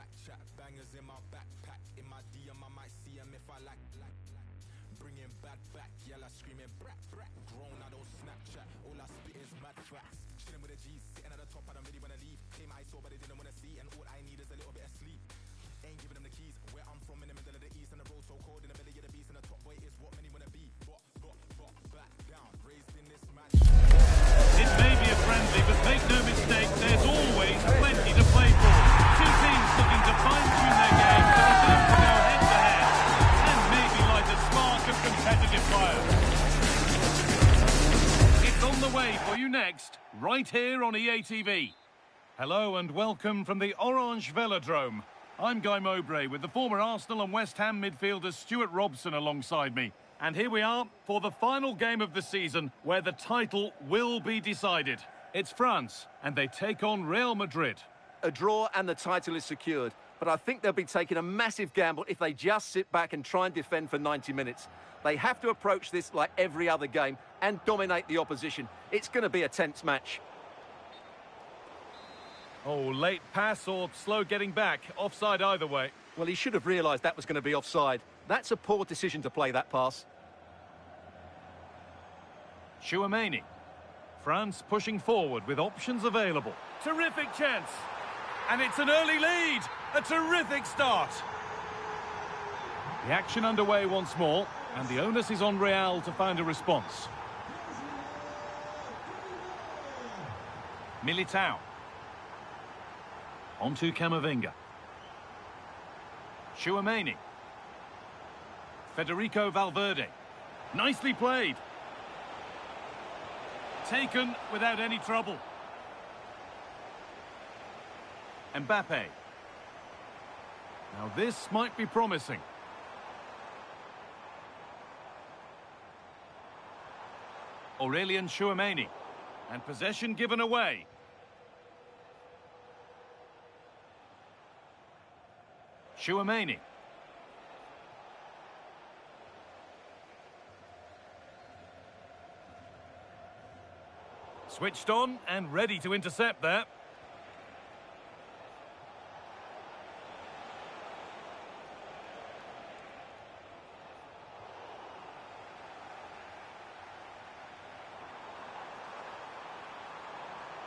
back chat, bangers in my backpack. In my DM, I might see him if I like. Bringing bad back, yella screaming brat, brat. Grown, I don't Snapchat. All I spit is mad facts. Chilling with the G's, sitting at the top, I don't really wanna leave. Came I saw, but they didn't wanna see. And all I need is a little bit of sleep. Ain't giving them the keys. Where I'm from, in the middle of the east, and the road so cold in the belly of the beast. And the top boy is what many wanna be. Back down, raised in this match. It may be a friendly, but make no mistake, there's always plenty to play for. Two teams looking to fine-tune their game, so about to go head-to-head, and maybe light a spark of competitive fire. It's on the way for you next, right here on EA TV. Hello and welcome from the Orange Velodrome. I'm Guy Mowbray with the former Arsenal and West Ham midfielder Stuart Robson alongside me. And here we are for the final game of the season where the title will be decided. It's France and they take on Real Madrid. A draw and the title is secured, but I think they'll be taking a massive gamble if they just sit back and try and defend for 90 minutes. They have to approach this like every other game and dominate the opposition. It's going to be a tense match. Oh, late pass or slow getting back. Offside either way. Well, he should have realised that was going to be offside. That's a poor decision to play that pass. Chouameni. France pushing forward with options available. Terrific chance. And it's an early lead. A terrific start. The action underway once more. And the onus is on Real to find a response. Militao. On to Camavinga. Chouameni. Federico Valverde. Nicely played. Taken without any trouble. Mbappe. Now this might be promising. Aurelien Chouameni. And possession given away. Chouameni. Switched on and ready to intercept there.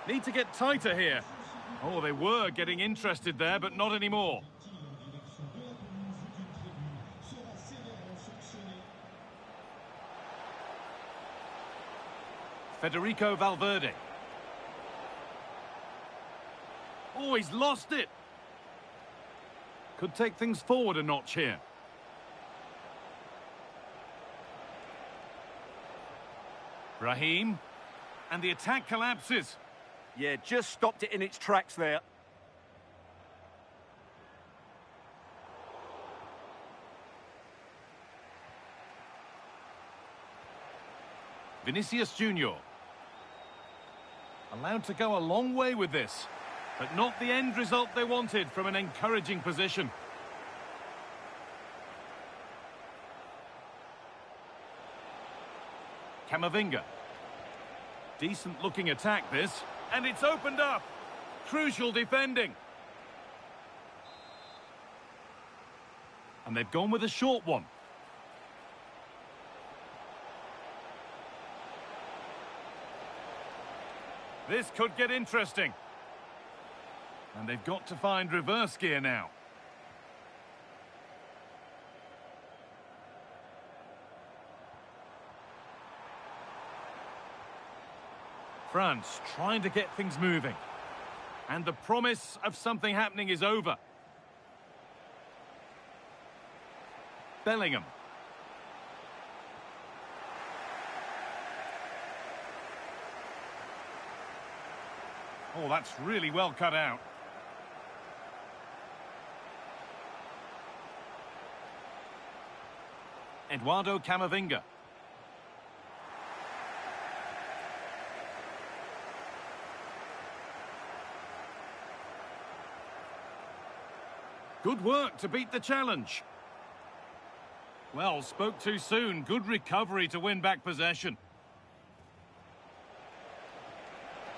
Need to get tighter here. Oh, they were getting interested there, but not anymore. Federico Valverde. Oh, he's lost it. Could take things forward a notch here. Raheem. And the attack collapses. Yeah, just stopped it in its tracks there. Vinicius Junior. Allowed to go a long way with this, but not the end result they wanted from an encouraging position. Camavinga. Decent looking attack this, and it's opened up. Crucial defending. And they've gone with a short one. This could get interesting. And they've got to find reverse gear now. France trying to get things moving. And the promise of something happening is over. Bellingham. Oh, that's really well cut out. Eduardo Camavinga. Good work to beat the challenge. Well, spoke too soon. Good recovery to win back possession.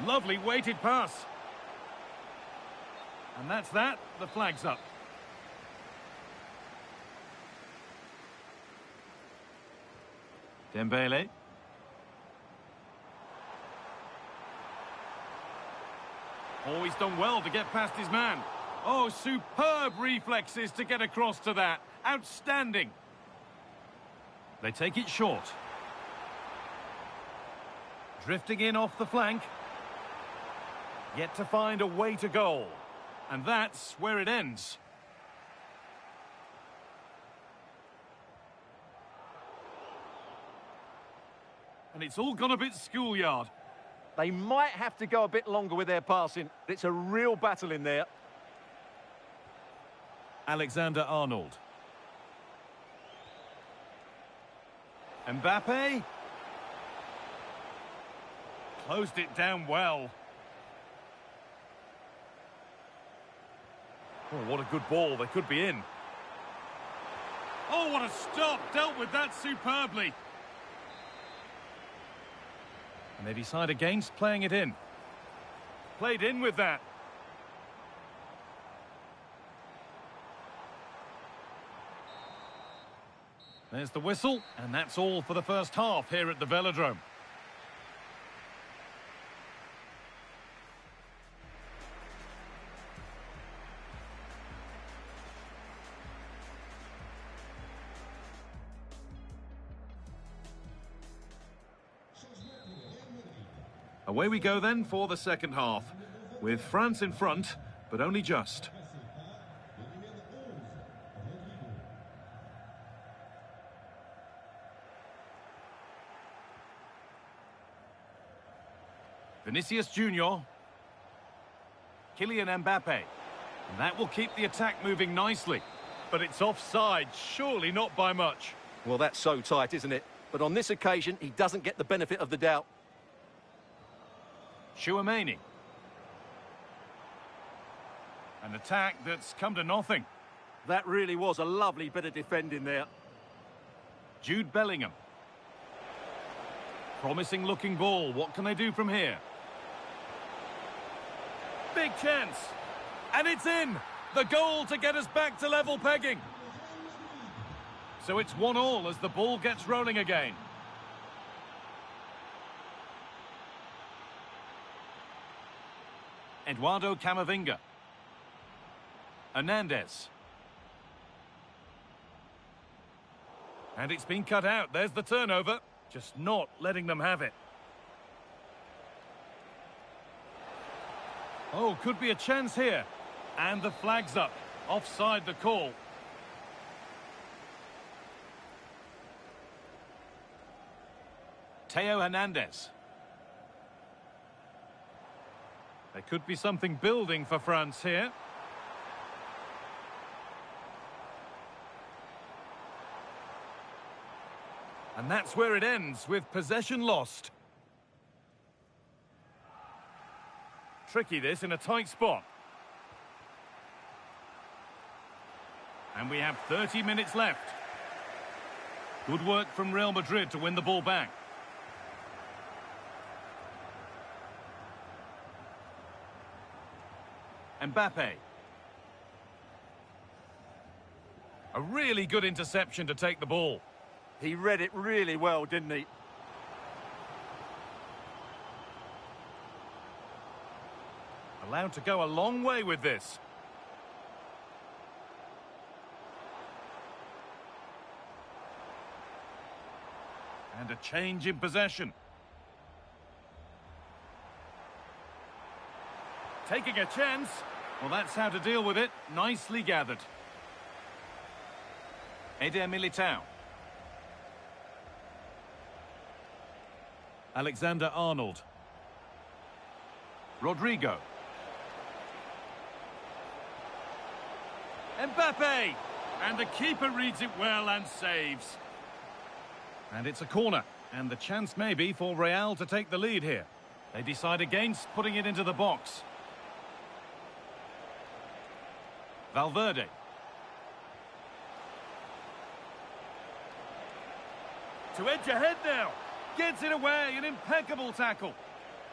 Lovely weighted pass. And that's that. The flag's up. Dembele. Oh, he's done well to get past his man. Oh, superb reflexes to get across to that. Outstanding. They take it short. Drifting in off the flank. Yet to find a way to goal. And that's where it ends. And it's all gone a bit schoolyard. They might have to go a bit longer with their passing. It's a real battle in there. Alexander-Arnold. Mbappe. Closed it down well. Oh, what a good ball. They could be in. Oh, what a stop. Dealt with that superbly. And they decide against playing it in. Played in with that. There's the whistle, and that's all for the first half here at the Velodrome. Away we go then for the second half, with France in front, but only just. Vinicius Junior. Kylian Mbappe. And that will keep the attack moving nicely. But it's offside, surely not by much. Well, that's so tight, isn't it? But on this occasion, he doesn't get the benefit of the doubt. Chouameni. An attack that's come to nothing. That really was a lovely bit of defending there. Jude Bellingham. Promising looking ball. What can they do from here? Big chance. And it's in. The goal to get us back to level pegging. So it's 1-1 as the ball gets rolling again. Eduardo Camavinga. Hernandez. And it's been cut out. There's the turnover. Just not letting them have it. Oh, could be a chance here. And the flag's up. Offside the call. Theo Hernandez. There could be something building for France here. And that's where it ends, with possession lost. Tricky this in a tight spot. And we have 30 minutes left. Good work from Real Madrid to win the ball back. Mbappe. A really good interception to take the ball. He read it really well, didn't he? Allowed to go a long way with this. And a change in possession. Taking a chance. Well, that's how to deal with it. Nicely gathered. Eder Militao. Alexander-Arnold. Rodrigo. Mbappe! And the keeper reads it well and saves. And it's a corner. And the chance may be for Real to take the lead here. They decide against putting it into the box. Valverde. To edge ahead now. Gets it away, an impeccable tackle.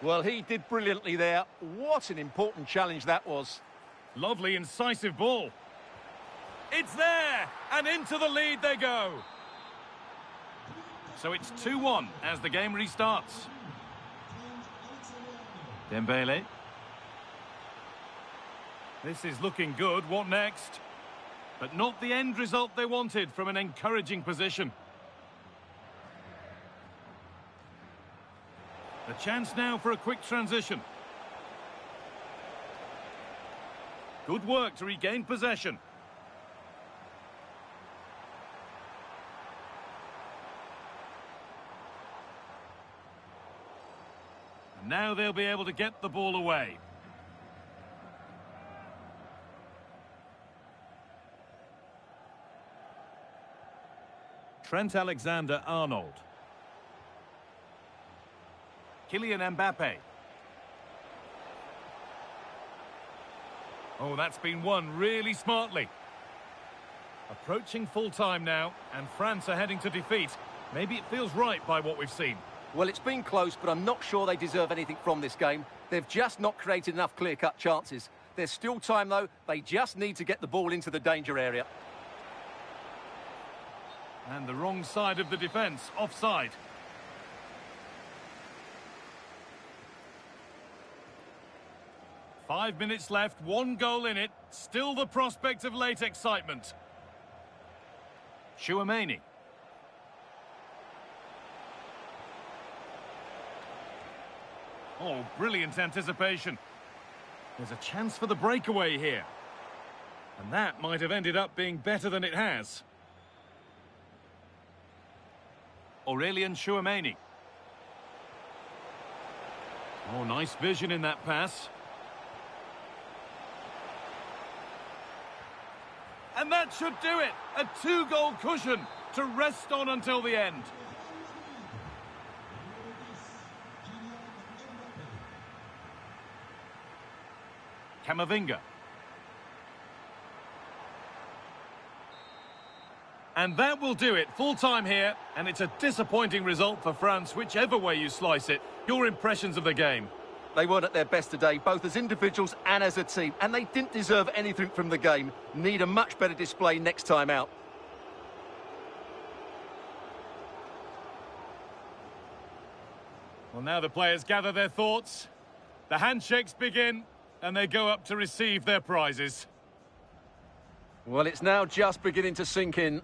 Well, he did brilliantly there. What an important challenge that was. Lovely, incisive ball. It's there, and into the lead they go. So it's 2-1 as the game restarts. Dembele. This is looking good. What next? But not the end result they wanted from an encouraging position. The chance now for a quick transition. Good work to regain possession. And now they'll be able to get the ball away. Trent Alexander-Arnold. Kylian Mbappe. Oh, that's been won really smartly. Approaching full time now, and France are heading to defeat. Maybe it feels right by what we've seen. Well, it's been close, but I'm not sure they deserve anything from this game. They've just not created enough clear-cut chances. There's still time, though. They just need to get the ball into the danger area. And the wrong side of the defence, offside. Five minutes left, one goal in it. Still the prospect of late excitement. Chouameni. Oh, brilliant anticipation. There's a chance for the breakaway here. And that might have ended up being better than it has. Aurelien Chouameni. Oh, nice vision in that pass. And that should do it. A 2-goal cushion to rest on until the end. Camavinga. And that will do it. Full time here. And it's a disappointing result for France, whichever way you slice it. Your impressions of the game? They weren't at their best today, both as individuals and as a team. And they didn't deserve anything from the game. Need a much better display next time out. Well, now the players gather their thoughts. The handshakes begin. And they go up to receive their prizes. Well, it's now just beginning to sink in.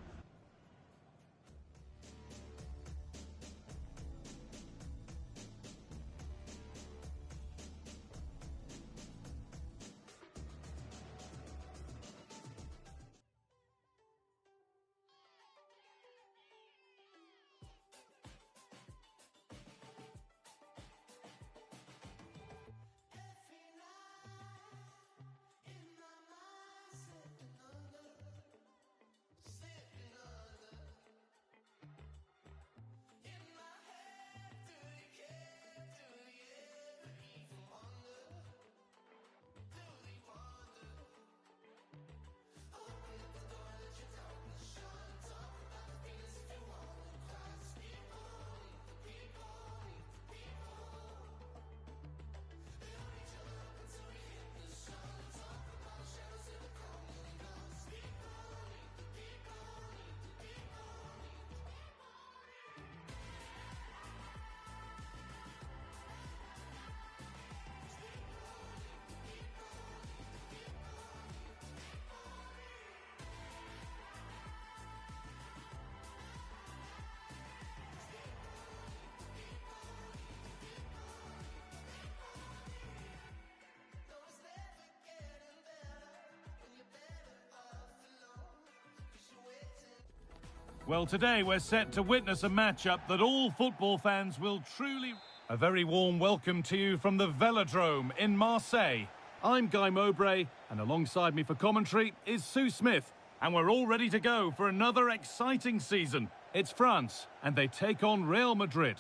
Well, today we're set to witness a matchup that all football fans will truly... A very warm welcome to you from the Velodrome in Marseille. I'm Guy Mowbray, and alongside me for commentary is Sue Smith. And we're all ready to go for another exciting season. It's France, and they take on Real Madrid.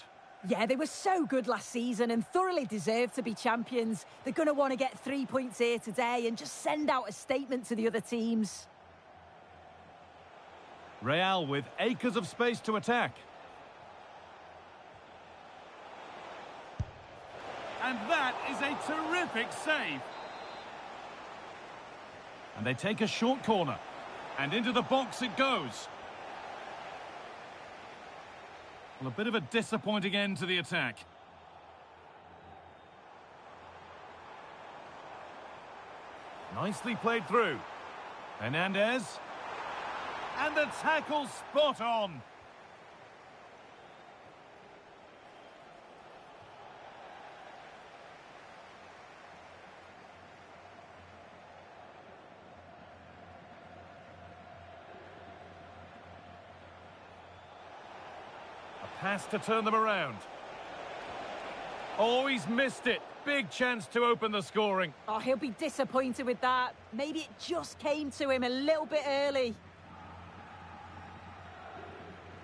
Yeah, they were so good last season and thoroughly deserved to be champions. They're going to want to get 3 points here today and just send out a statement to the other teams. Real with acres of space to attack. And that is a terrific save. And they take a short corner. And into the box it goes. Well, a bit of a disappointing end to the attack. Nicely played through. Hernandez. And the tackle spot on. A pass to turn them around. Oh, he's missed it. Big chance to open the scoring. Oh, he'll be disappointed with that. Maybe it just came to him a little bit early.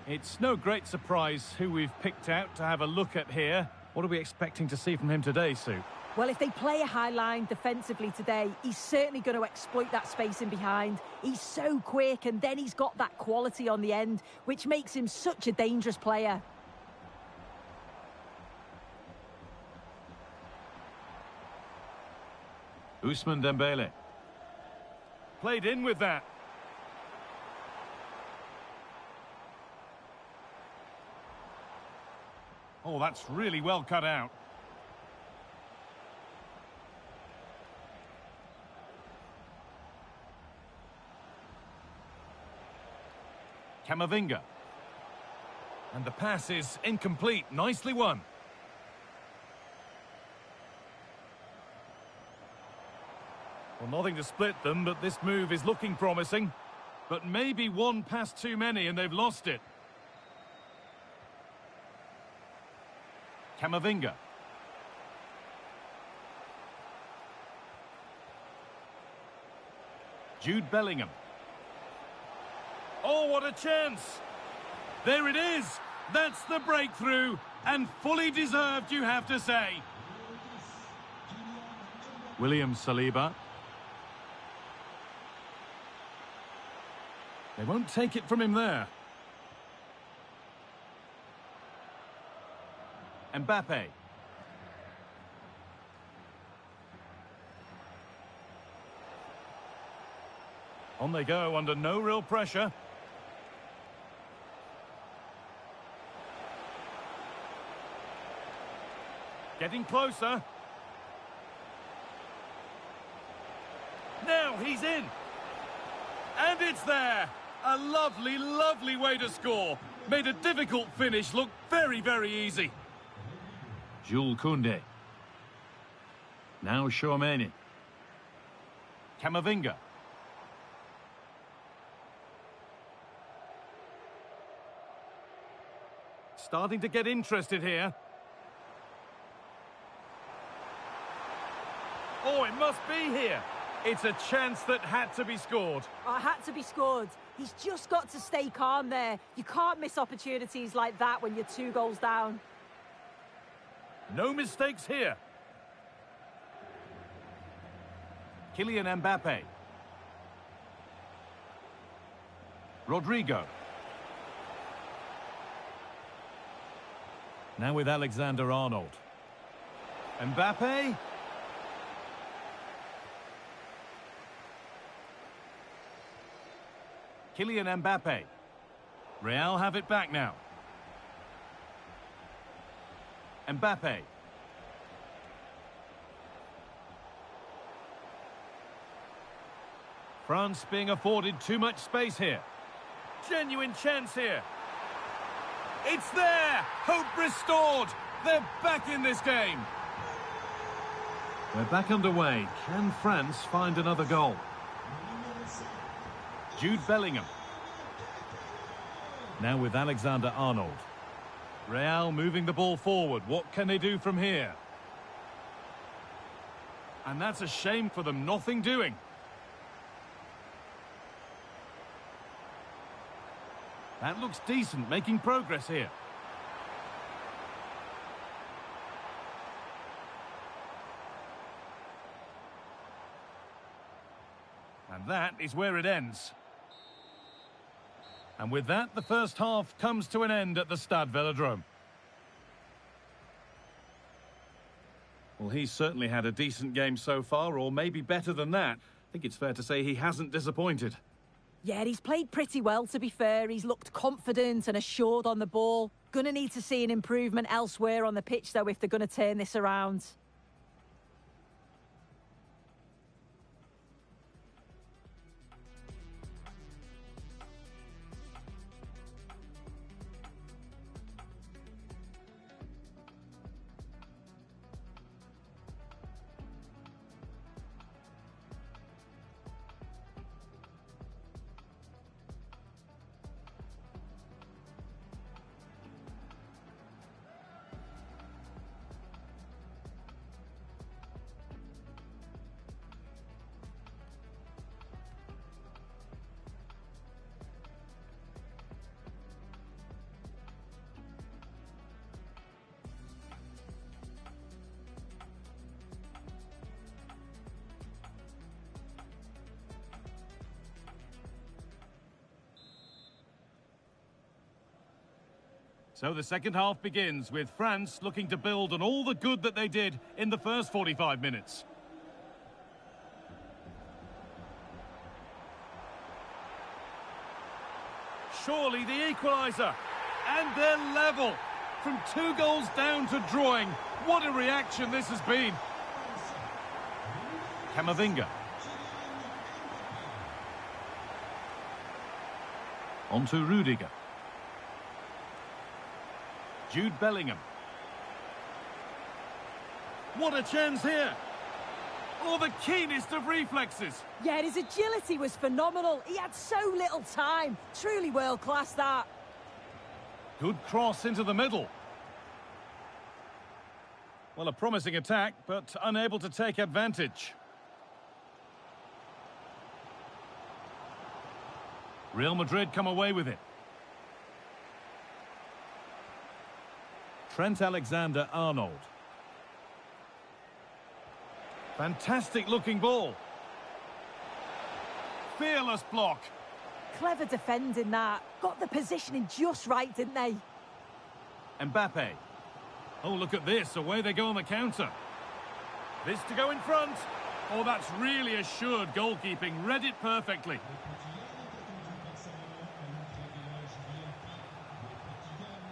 It's no great surprise who we've picked out to have a look at here. What are we expecting to see from him today, Sue? Well, if they play a high line defensively today, he's certainly going to exploit that space in behind. He's so quick, and then he's got that quality on the end, which makes him such a dangerous player. Ousmane Dembele. Played in with that. Oh, that's really well cut out. Camavinga. And the pass is incomplete. Nicely won. Well, nothing to split them, but this move is looking promising. But maybe one pass too many and they've lost it. Camavinga. Jude Bellingham. Oh, what a chance! There it is! That's the breakthrough, and fully deserved, you have to say. William Saliba. They won't take it from him there. Mbappe. On they go under no real pressure. Getting closer. Now he's in. And it's there. A lovely, lovely way to score. Made a difficult finish look very, very easy. Jules Koundé. Now Tchouaméni. Camavinga. Starting to get interested here. Oh, it must be here. It's a chance that had to be scored. Oh, it had to be scored. He's just got to stay calm there. You can't miss opportunities like that when you're 2 goals down. No mistakes here. Kylian Mbappe. Rodrigo. Now with Alexander-Arnold. Mbappe. Kylian Mbappe. Real have it back now. Mbappe. France being afforded too much space here. Genuine chance here. It's there! Hope restored! They're back in this game. We're back underway. Can France find another goal? Jude Bellingham. Now with Alexander-Arnold. Real moving the ball forward. What can they do from here? And that's a shame for them. Nothing doing. That looks decent. Making progress here. And that is where it ends. And with that, the first half comes to an end at the Stade Velodrome. Well, he's certainly had a decent game so far, or maybe better than that. think it's fair to say he hasn't disappointed. Yeah, he's played pretty well, to be fair. He's looked confident and assured on the ball. Gonna need to see an improvement elsewhere on the pitch, though, if they're gonna turn this around. So the second half begins with France looking to build on all the good that they did in the first 45 minutes. Surely the equaliser. And they're level. From 2 goals down to drawing. What a reaction this has been. Camavinga. On to Rudiger. Jude Bellingham. What a chance here. Oh, the keenest of reflexes. Yeah, his agility was phenomenal. He had so little time. Truly world-class, that. Good cross into the middle. Well, a promising attack, but unable to take advantage. Real Madrid come away with it. Trent Alexander-Arnold. Fantastic looking ball. Fearless block. Clever defending, that. Got the positioning just right, didn't they? Mbappe. Oh, look at this. Away they go on the counter. This to go in front. Oh, that's really assured goalkeeping. Read it perfectly.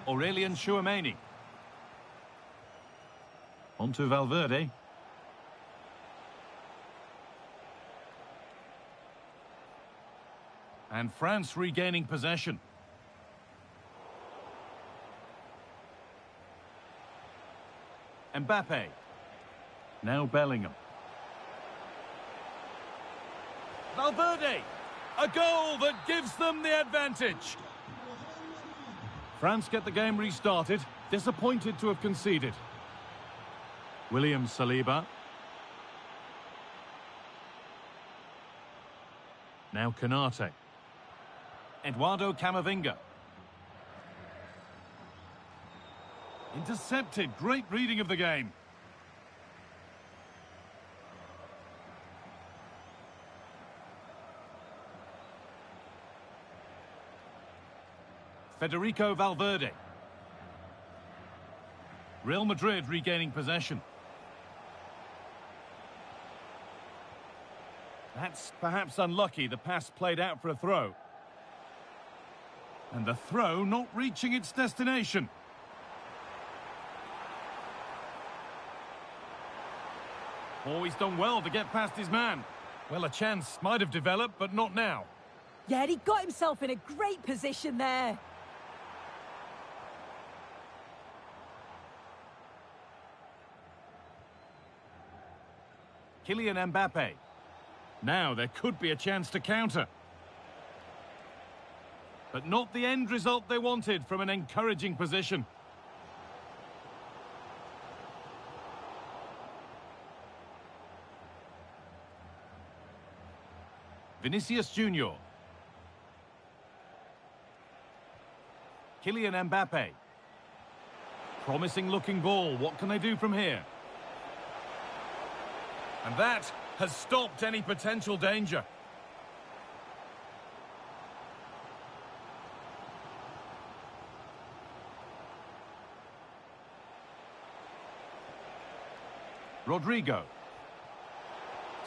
Aurelien Tchouameni. On to Valverde. And France regaining possession. Mbappe. Now Bellingham. Valverde. A goal that gives them the advantage. France get the game restarted. Disappointed to have conceded. William Saliba. Now Konate. Eduardo Camavinga. Intercepted. Great reading of the game. Federico Valverde. Real Madrid regaining possession. That's perhaps unlucky. The pass played out for a throw. And the throw not reaching its destination. Oh, he's done well to get past his man. Well, a chance might have developed, but not now. Yeah, he got himself in a great position there. Kylian Mbappe. Now there could be a chance to counter. But not the end result they wanted from an encouraging position. Vinicius Junior. Kylian Mbappe. Promising looking ball. What can they do from here? And that has stopped any potential danger. Rodrigo.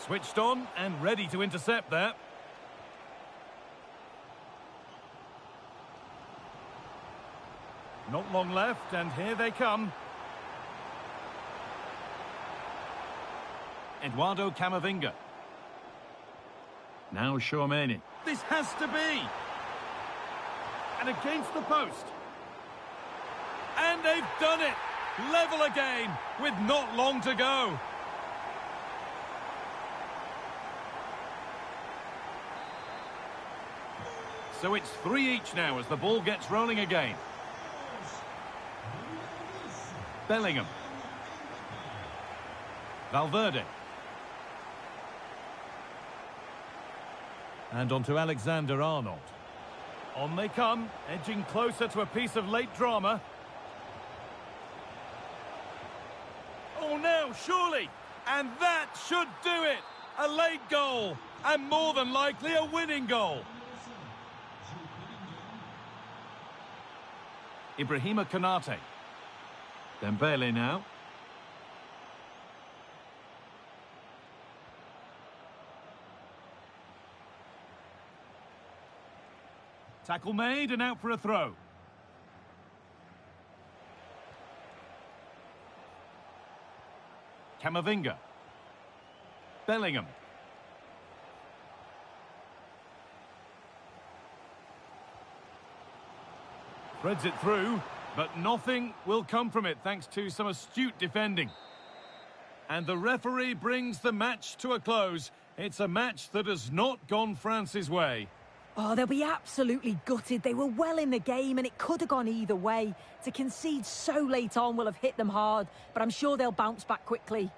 Switched on and ready to intercept there. Not long left, and here they come. Eduardo Camavinga. Now Tchouameni. This has to be! And against the post. And they've done it! Level again, with not long to go. So it's 3 each now as the ball gets rolling again. Bellingham. Valverde. And on to Alexander-Arnold. On they come, edging closer to a piece of late drama. Oh no, surely! And that should do it! A late goal, and more than likely a winning goal. Ibrahima Konate. Dembele now. Tackle made and out for a throw. Camavinga. Bellingham. Threads it through, but nothing will come from it thanks to some astute defending. And the referee brings the match to a close. It's a match that has not gone France's way. Oh, they'll be absolutely gutted. They were well in the game and it could have gone either way. To concede so late on will have hit them hard, but I'm sure they'll bounce back quickly.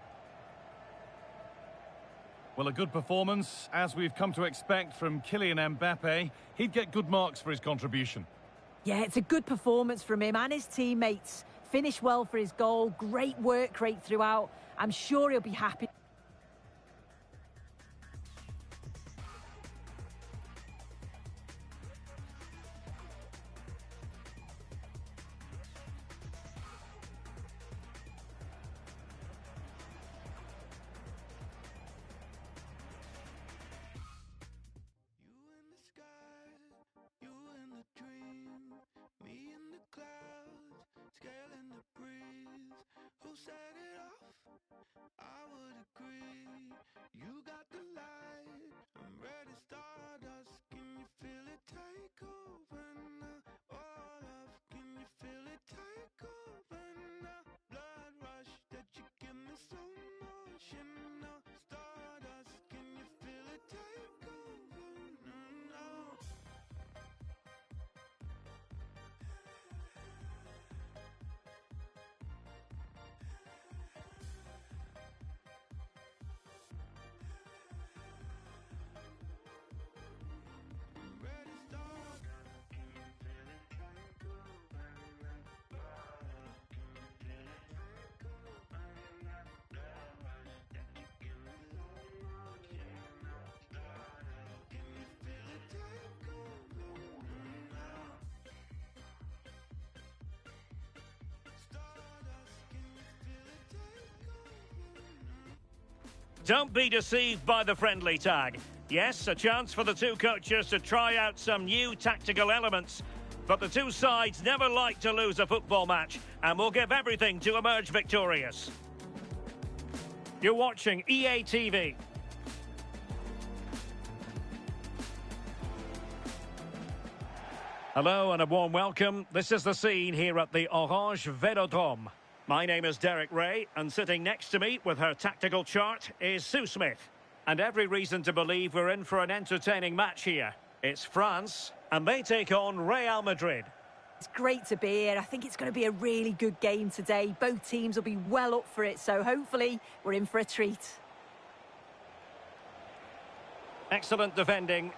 Well, a good performance, as we've come to expect from Kylian Mbappe. He'd get good marks for his contribution. Yeah, it's a good performance from him and his teammates. Finished well for his goal, great work rate throughout. I'm sure he'll be happy. Set it off, I would agree. You got the light, I'm ready, stardust. Can you feel it take over now? All of, can you feel it take over now? Blood rush that you give me so motion now. Stardust, can you feel it take over now? Don't be deceived by the friendly tag. Yes, a chance for the two coaches to try out some new tactical elements. But the two sides never like to lose a football match and will give everything to emerge victorious. You're watching EA TV. Hello and a warm welcome. This is the scene here at the Orange Velodrome. My name is Derek Ray, and sitting next to me with her tactical chart is Sue Smith. And every reason to believe we're in for an entertaining match here. It's France, and they take on Real Madrid. It's great to be here. I think it's going to be a really good game today. Both teams will be well up for it, so hopefully we're in for a treat. Excellent defending.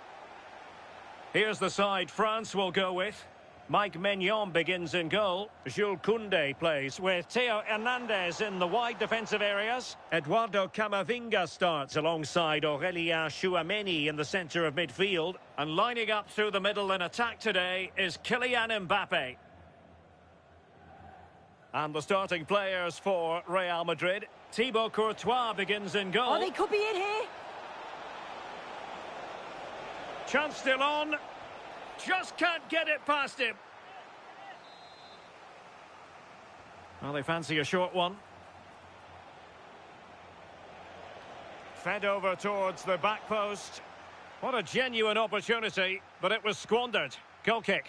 Here's the side France will go with. Mike Maignan begins in goal. Jules Koundé plays with Theo Hernandez in the wide defensive areas. Eduardo Camavinga starts alongside Aurélien Tchouameni in the centre of midfield. And lining up through the middle in attack today is Kylian Mbappe. And the starting players for Real Madrid. Thibaut Courtois begins in goal. Oh, they could be in here. Chance still on. Just can't get it past him. Well, they fancy a short one. Fed over towards the back post. What a genuine opportunity, but it was squandered. Goal kick.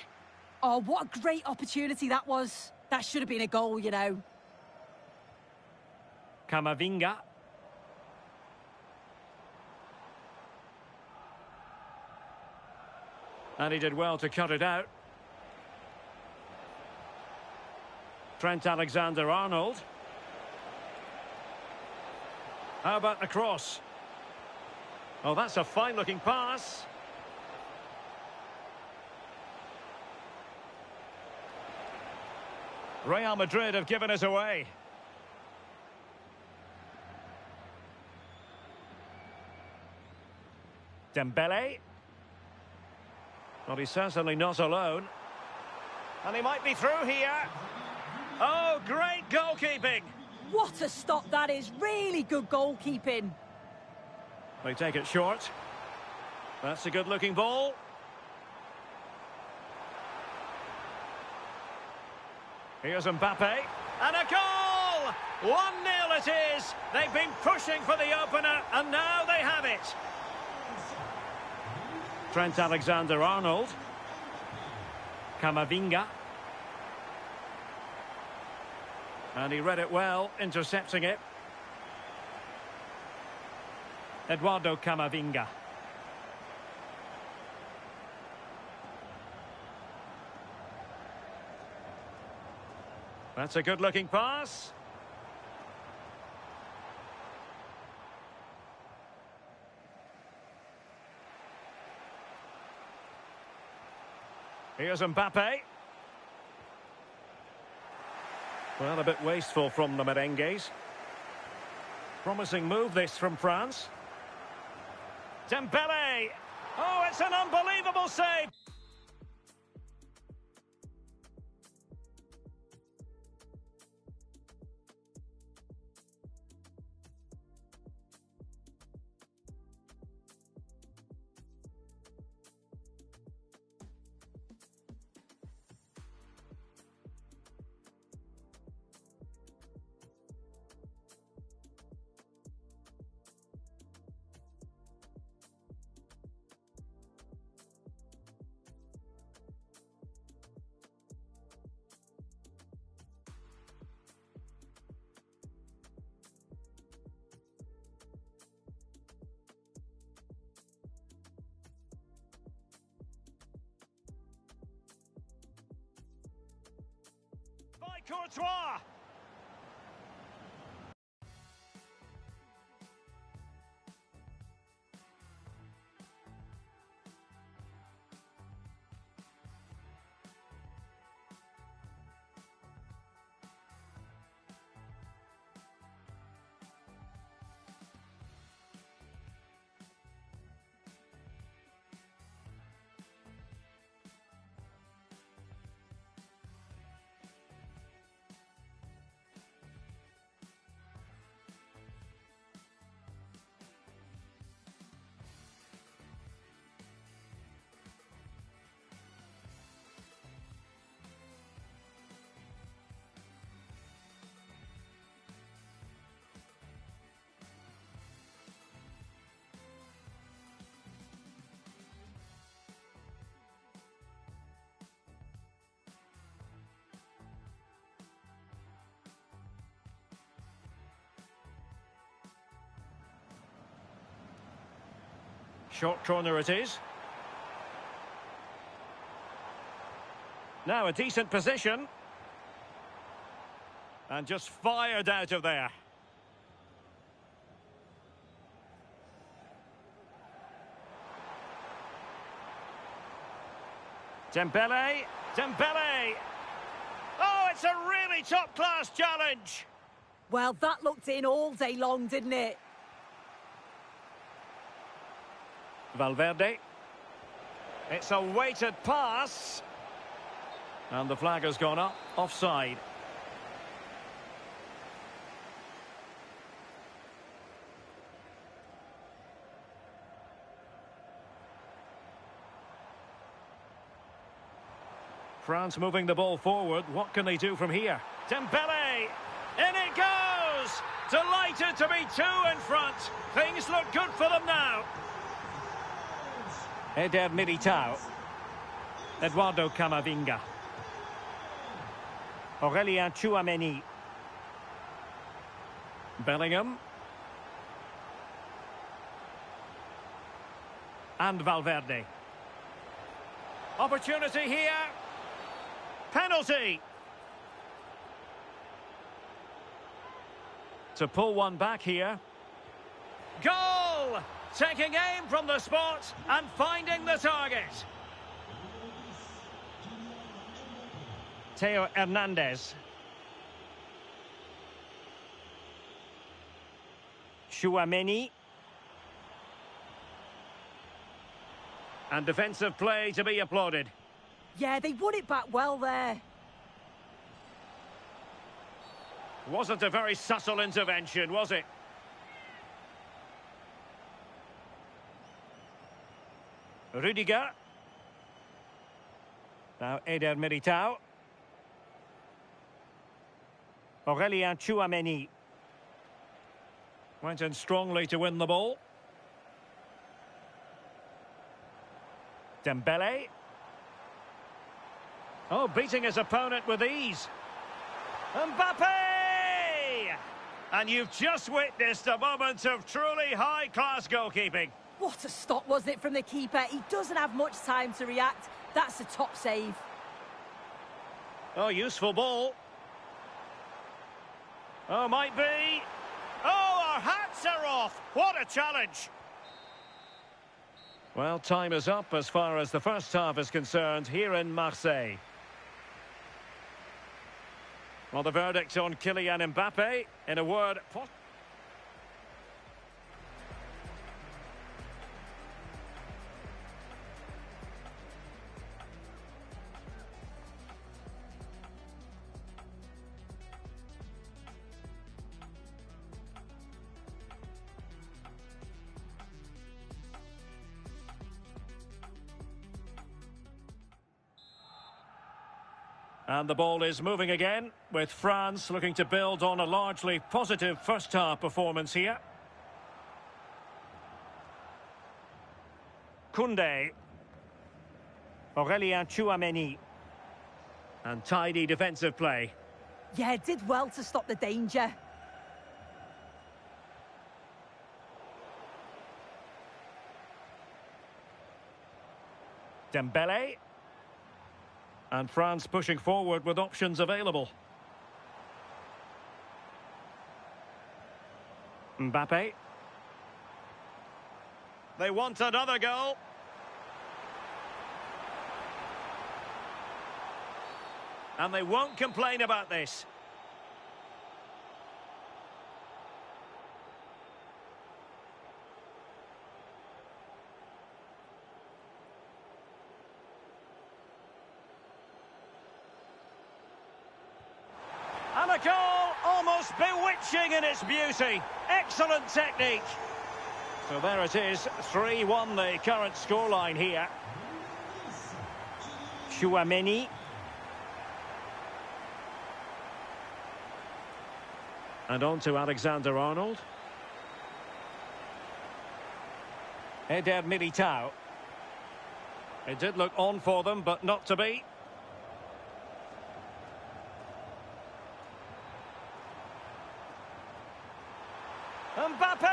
Oh, what a great opportunity that was. That should have been a goal, you know. Camavinga. And he did well to cut it out. Trent Alexander-Arnold. How about the cross? Oh, that's a fine-looking pass. Real Madrid have given us away. Dembele. Well, he's certainly not alone. And he might be through here. Oh, great goalkeeping. What a stop that is. Really good goalkeeping. They take it short. That's a good-looking ball. Here's Mbappe. And a goal! 1-0 it is. They've been pushing for the opener, and now they have it. Trent Alexander-Arnold. Camavinga. And he read it well, intercepting it. Eduardo Camavinga. That's a good-looking pass. Here's Mbappe. Well, a bit wasteful from the merengues. Promising move this from France. Dembele. Oh, it's an unbelievable save. By Courtois. Short corner it is. Now a decent position. And just fired out of there. Dembele. Dembele. Oh, it's a really top-class challenge. Well, that looked in all day long, didn't it? Valverde. It's a weighted pass. And the flag has gone up. Offside. France moving the ball forward. What can they do from here? Dembele! In it goes! Delighted to be two in front. Things look good for them now. Eder Militao. Eduardo Camavinga. Aurelien Tchouameni. Bellingham. And Valverde. Opportunity here. Penalty. To pull one back here. Goal! Taking aim from the spot and finding the target. Theo Hernandez. Tchouameni. And defensive play to be applauded. Yeah, they won it back well there. Wasn't a very subtle intervention, was it? Rudiger. Now Eder Militao. Aurelien Tchouameni. Went in strongly to win the ball. Dembele. Oh, beating his opponent with ease. Mbappe! And you've just witnessed a moment of truly high-class goalkeeping. What a stop, wasn't it, from the keeper? He doesn't have much time to react. That's a top save. Oh, useful ball. Oh, might be. Oh, our hats are off. What a challenge. Well, time is up as far as the first half is concerned here in Marseille. Well, the verdict on Kylian Mbappe, in a word... And the ball is moving again, with France looking to build on a largely positive first-half performance here. Koundé. Aurelien Tchouameni. And tidy defensive play. Yeah, did well to stop the danger. Dembele. And France pushing forward with options available. Mbappe. They want another goal. And they won't complain about this. And a goal almost bewitching in its beauty. Excellent technique. So there it is, 3-1 the current scoreline here. Tchouameni. And on to Alexander-Arnold. Eder Militao. It did look on for them, but not to be. Mbappe!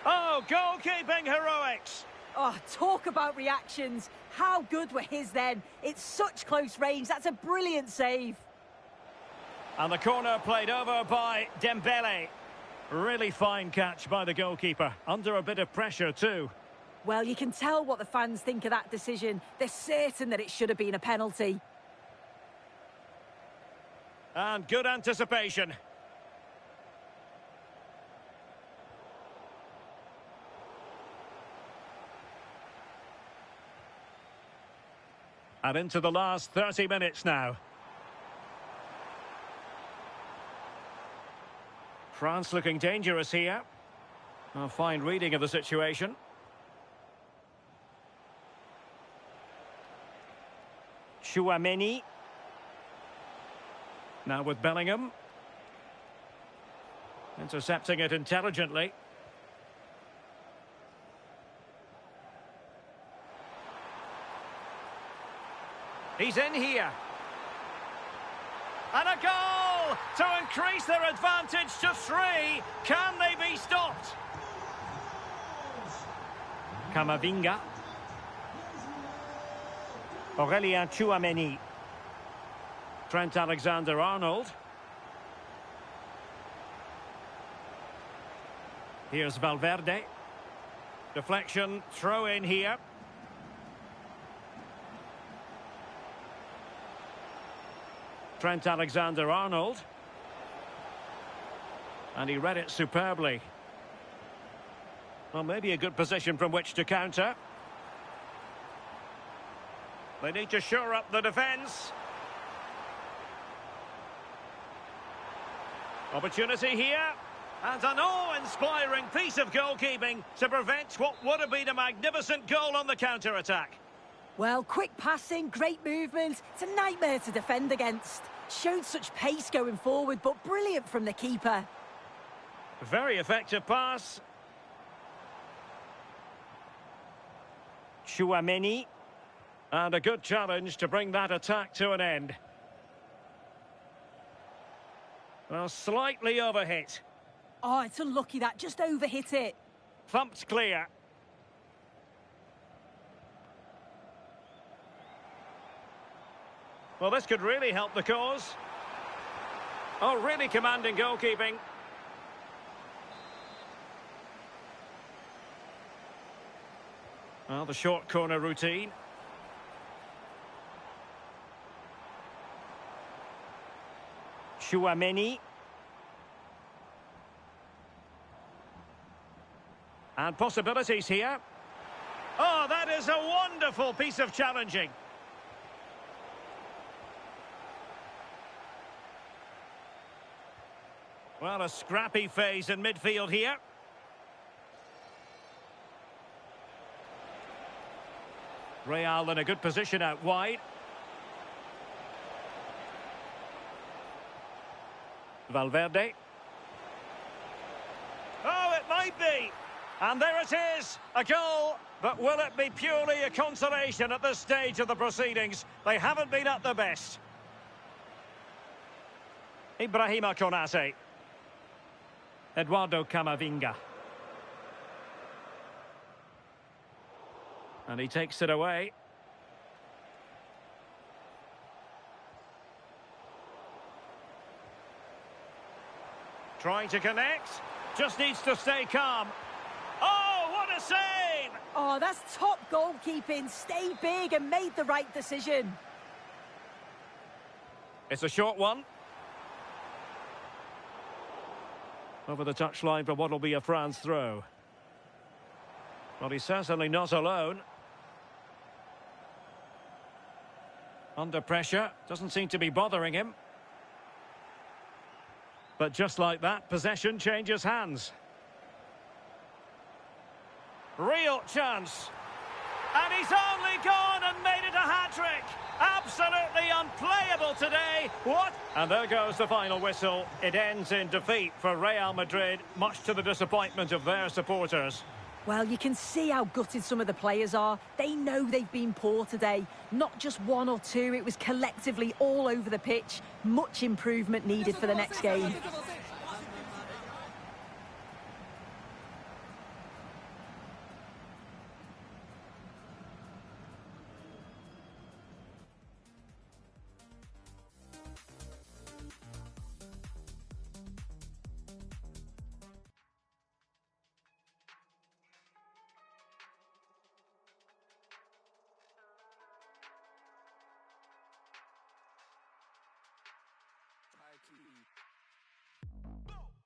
Oh, goalkeeping heroics! Oh, talk about reactions. How good were his then? It's such close range. That's a brilliant save. And the corner played over by Dembele. Really fine catch by the goalkeeper. Under a bit of pressure too. Well, you can tell what the fans think of that decision. They're certain that it should have been a penalty. And good anticipation. And into the last 30 minutes now. France looking dangerous here. A fine reading of the situation. Tchouaméni. Now with Bellingham. Intercepting it intelligently. He's in here. And a goal to increase their advantage to 3. Can they be stopped? Camavinga. Aurélien Tchouaméni. Trent Alexander-Arnold. Here's Valverde. Deflection, throw in here. Trent Alexander-Arnold. And he read it superbly. Well, maybe a good position from which to counter. They need to shore up the defence. Opportunity here. And an awe-inspiring piece of goalkeeping to prevent what would have been a magnificent goal on the counter-attack. Well, quick passing, great movement. It's a nightmare to defend against. Showed such pace going forward, but brilliant from the keeper. Very effective pass. Tchouaméni. And a good challenge to bring that attack to an end. Well, slightly overhit. Oh, it's unlucky that. Just overhit it. Thumped clear. Well, this could really help the cause. Oh, really commanding goalkeeping. Well, the short corner routine. Tchouaméni. And possibilities here. Oh, that is a wonderful piece of challenging. Well, a scrappy phase in midfield here. Real in a good position out wide. Valverde. Oh, it might be. And there it is, a goal. But will it be purely a consolation at this stage of the proceedings? They haven't been at their best. Ibrahima Konate. Eduardo Camavinga. And he takes it away. Trying to connect. Just needs to stay calm. Oh, what a save! Oh, that's top goalkeeping. Stayed big and made the right decision. It's a short one. Over the touchline for what will be a France throw. Well, he's certainly not alone. Under pressure, doesn't seem to be bothering him. But just like that, possession changes hands. Real chance. And he's only gone and made it a hat-trick. Absolutely unplayable today. What? And there goes the final whistle. It ends in defeat for Real Madrid, much to the disappointment of their supporters. Well, you can see how gutted some of the players are. They know they've been poor today. Not just one or two, it was collectively all over the pitch. Much improvement needed for the next game.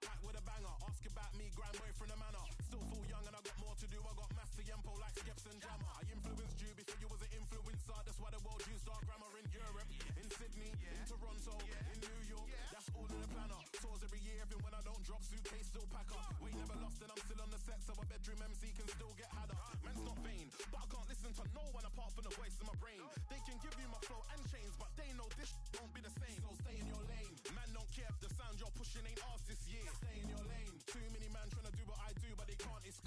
Back with a banger, ask about me, grind way from the manor. Still full young and I got more to do. I got maths to yempo like Skips and Jammer. I influenced you before you was an influencer. That's why the world used our grammar in Europe, in Sydney, in Toronto, in New York. That's all in the planner. Tours every year, even when I don't drop, suitcase still pack up. We never lost and I'm still on the set, so a bedroom MC can still get had up. Man's not vain, but I can't listen to no one apart from the voice in my brain. They can give you my flow and chains.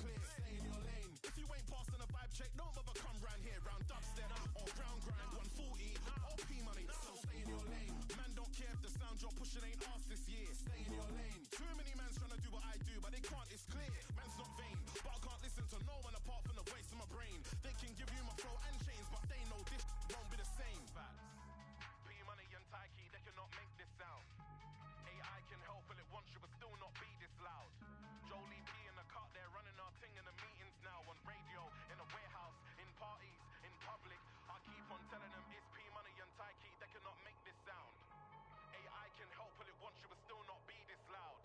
clear. Stay in your lane. If you ain't passing a vibe check, don't bother come round here. Round dubstep or ground grind, 140 or P money. So stay in your lane. Man don't care if the sound you're pushing ain't ours this year. Stay in your lane. Too many mans trying to do what I do, but they can't, it's clear. Man's not vain, but I can't listen to no one apart from the voice of my brain. They can give you my flow and chains, but they know this won't be the same. Facts. P money and Taiki, they cannot make this sound. AI can help it once, you will still not be this loud. Jolie P in the cut, they're running our thing in the meetings now. On radio, in a warehouse, in parties, in public. I keep on telling them it's P money and Taiki, they cannot make this sound. AI can help it once, you will still not be this loud.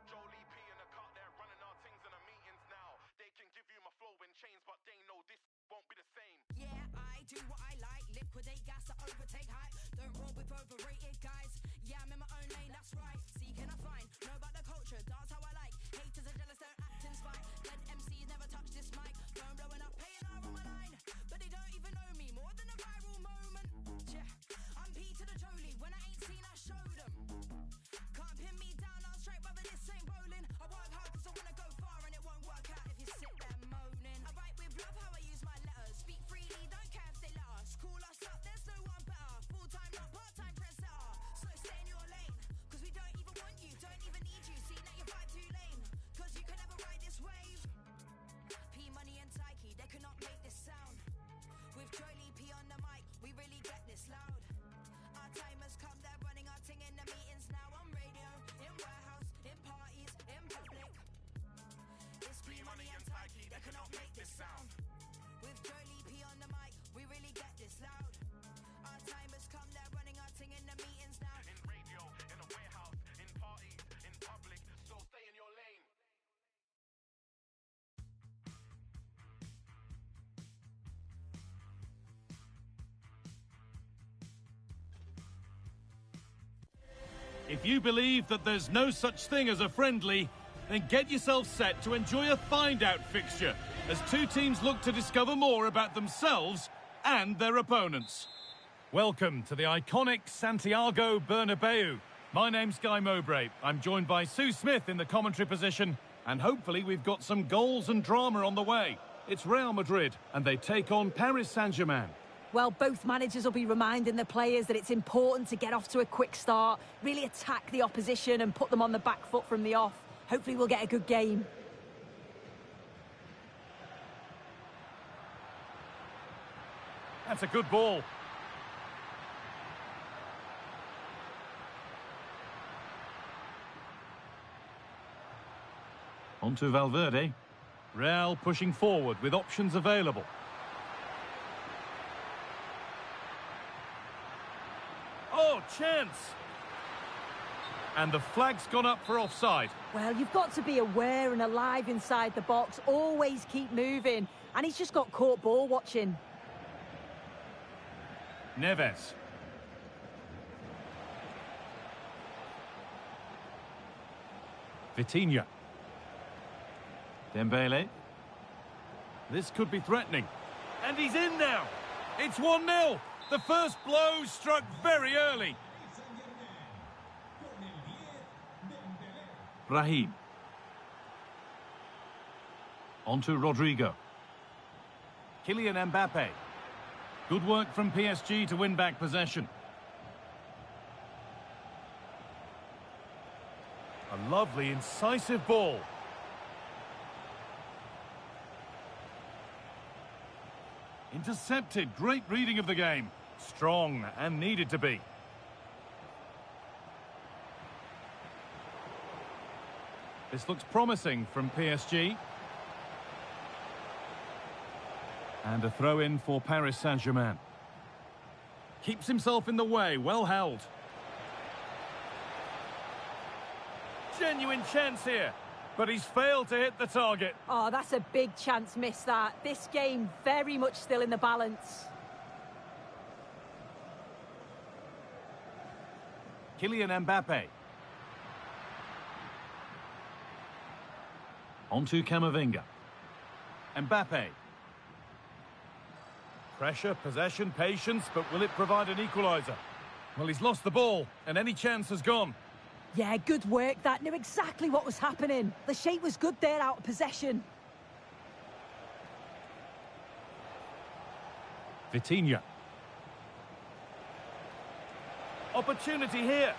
Jolie P in the cut, they're running our things in the meetings now. They can give you my flow in chains, but they know this won't be the same. Yeah, I do what I like, liquidate gas to overtake hype. Don't roll with overrated guys. Yeah, I'm in my own lane, that's right. See, can I find? Know about the culture, dance how I like. Haters are jealous, don't act in spite. Dead MCs never touch this mic. Phone blowing up, paying R on my line. But they don't even know me, more than a viral moment. Yeah, I'm P to the Jolie, when I ain't seen I show them. Can't pin me down, I'll straight, brother, this ain't bowling. I work hard cause I wanna go far and it won't work out if you sit there moaning. I write with love how I use my letters. Speak freely, don't care if they let us. Call us up, there's no one better. Full-time, not part-time trendsetter. So stay in your lane, cause we don't even want you, don't even need you. See that you vibe too lame, cause you can never ride this wave. P Money and Taiki, they cannot make this sound. With Jolie P on the mic, we really get this loud. Our time has come, they're running our thing in the meetings now. On radio, in warehouse, in parties, in public. It's P Money and Taiki, they cannot make this sound. With Jolie P on the mic, we really get this loud. Our time has come, they're running our thing in the meetings now. In radio, in a warehouse, in parties, in public, so stay in your lane. If you believe that there's no such thing as a friendly, then get yourself set to enjoy a find-out fixture as two teams look to discover more about themselves and their opponents. Welcome to the iconic Santiago Bernabeu. My name's Guy Mowbray. I'm joined by Sue Smith in the commentary position, and hopefully we've got some goals and drama on the way. It's Real Madrid, and they take on Paris Saint-Germain. Well, both managers will be reminding the players that it's important to get off to a quick start, really attack the opposition and put them on the back foot from the off. Hopefully we'll get a good game. That's a good ball. On to Valverde. Real pushing forward with options available. Oh, chance! And the flag's gone up for offside. Well, you've got to be aware and alive inside the box. Always keep moving. And he's just got caught ball watching. Neves. Vitinha. Dembele. This could be threatening. And he's in now. It's 1-0. The first blow struck very early. Brahim. On to Rodrigo. Kylian Mbappe. Good work from PSG to win back possession. A lovely, incisive ball. Intercepted. Great reading of the game. Strong and needed to be. This looks promising from PSG. And a throw-in for Paris Saint-Germain. Keeps himself in the way, well held. Genuine chance here, but he's failed to hit the target. Oh, that's a big chance miss, that. This game very much still in the balance. Kylian Mbappe. On to Camavinga. Mbappe. Pressure, possession, patience, but will it provide an equaliser? Well, he's lost the ball, and any chance has gone. Yeah, good work. That knew exactly what was happening. The shape was good there out of possession. Vitinha. Opportunity here.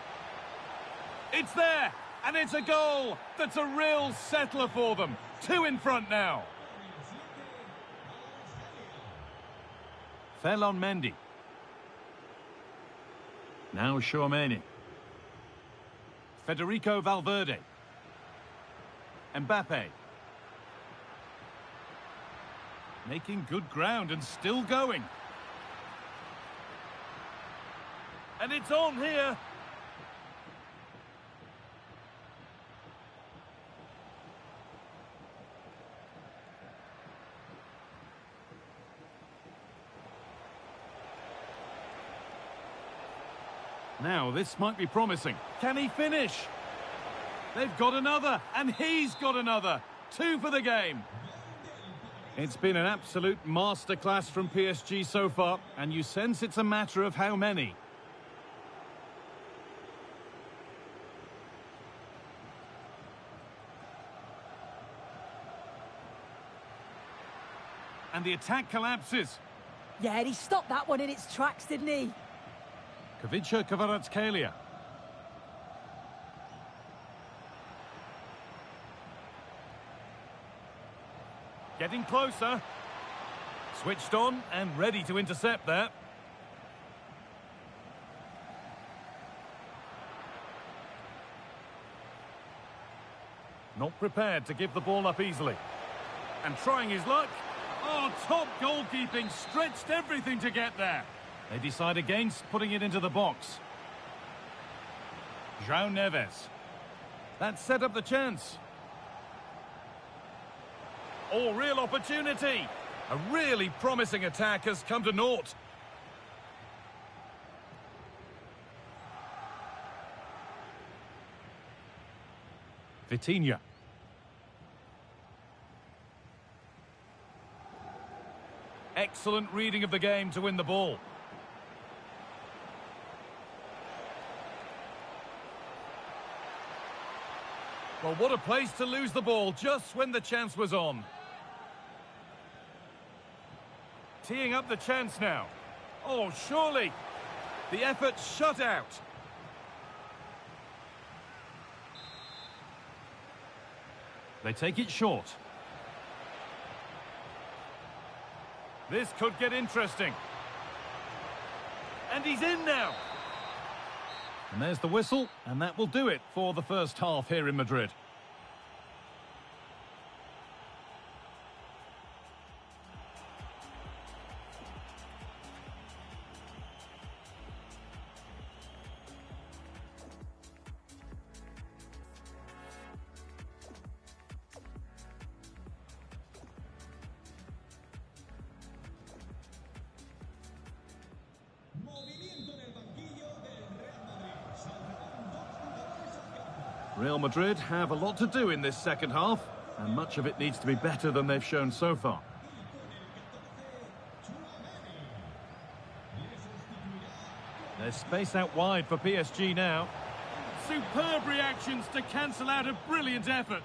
It's there, and it's a goal. That's a real settler for them. 2 in front now. Ferland Mendy. Now Chouameni. Federico Valverde. Mbappe. Making good ground and still going. And it's on here. Now, this might be promising. Can he finish? They've got another, and he's got another. 2 for the game. It's been an absolute masterclass from PSG so far, and you sense it's a matter of how many. And the attack collapses. Yeah, he stopped that one in its tracks, didn't he? Kavica Kvaratskhelia. Getting closer. Switched on and ready to intercept there. Not prepared to give the ball up easily. And trying his luck. Oh, top goalkeeping, stretched everything to get there. They decide against putting it into the box. João Neves. That set up the chance. Oh, real opportunity. A really promising attack has come to naught. Vitinha. Excellent reading of the game to win the ball. Well, what a place to lose the ball just when the chance was on. Teeing up the chance now. Oh, surely. The effort shut out. They take it short. This could get interesting. And he's in now. And there's the whistle, and that will do it for the first half here in Madrid. Real Madrid have a lot to do in this second half, and much of it needs to be better than they've shown so far. There's space out wide for PSG now. Superb reactions to cancel out a brilliant effort.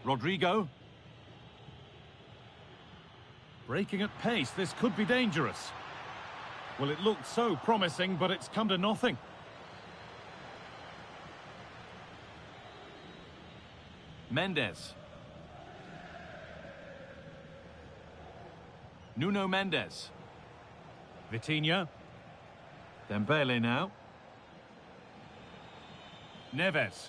Rodrigo. Breaking at pace, this could be dangerous. Well, it looked so promising, but it's come to nothing. Mendes. Nuno Mendes. Vitinha. Dembele now. Neves.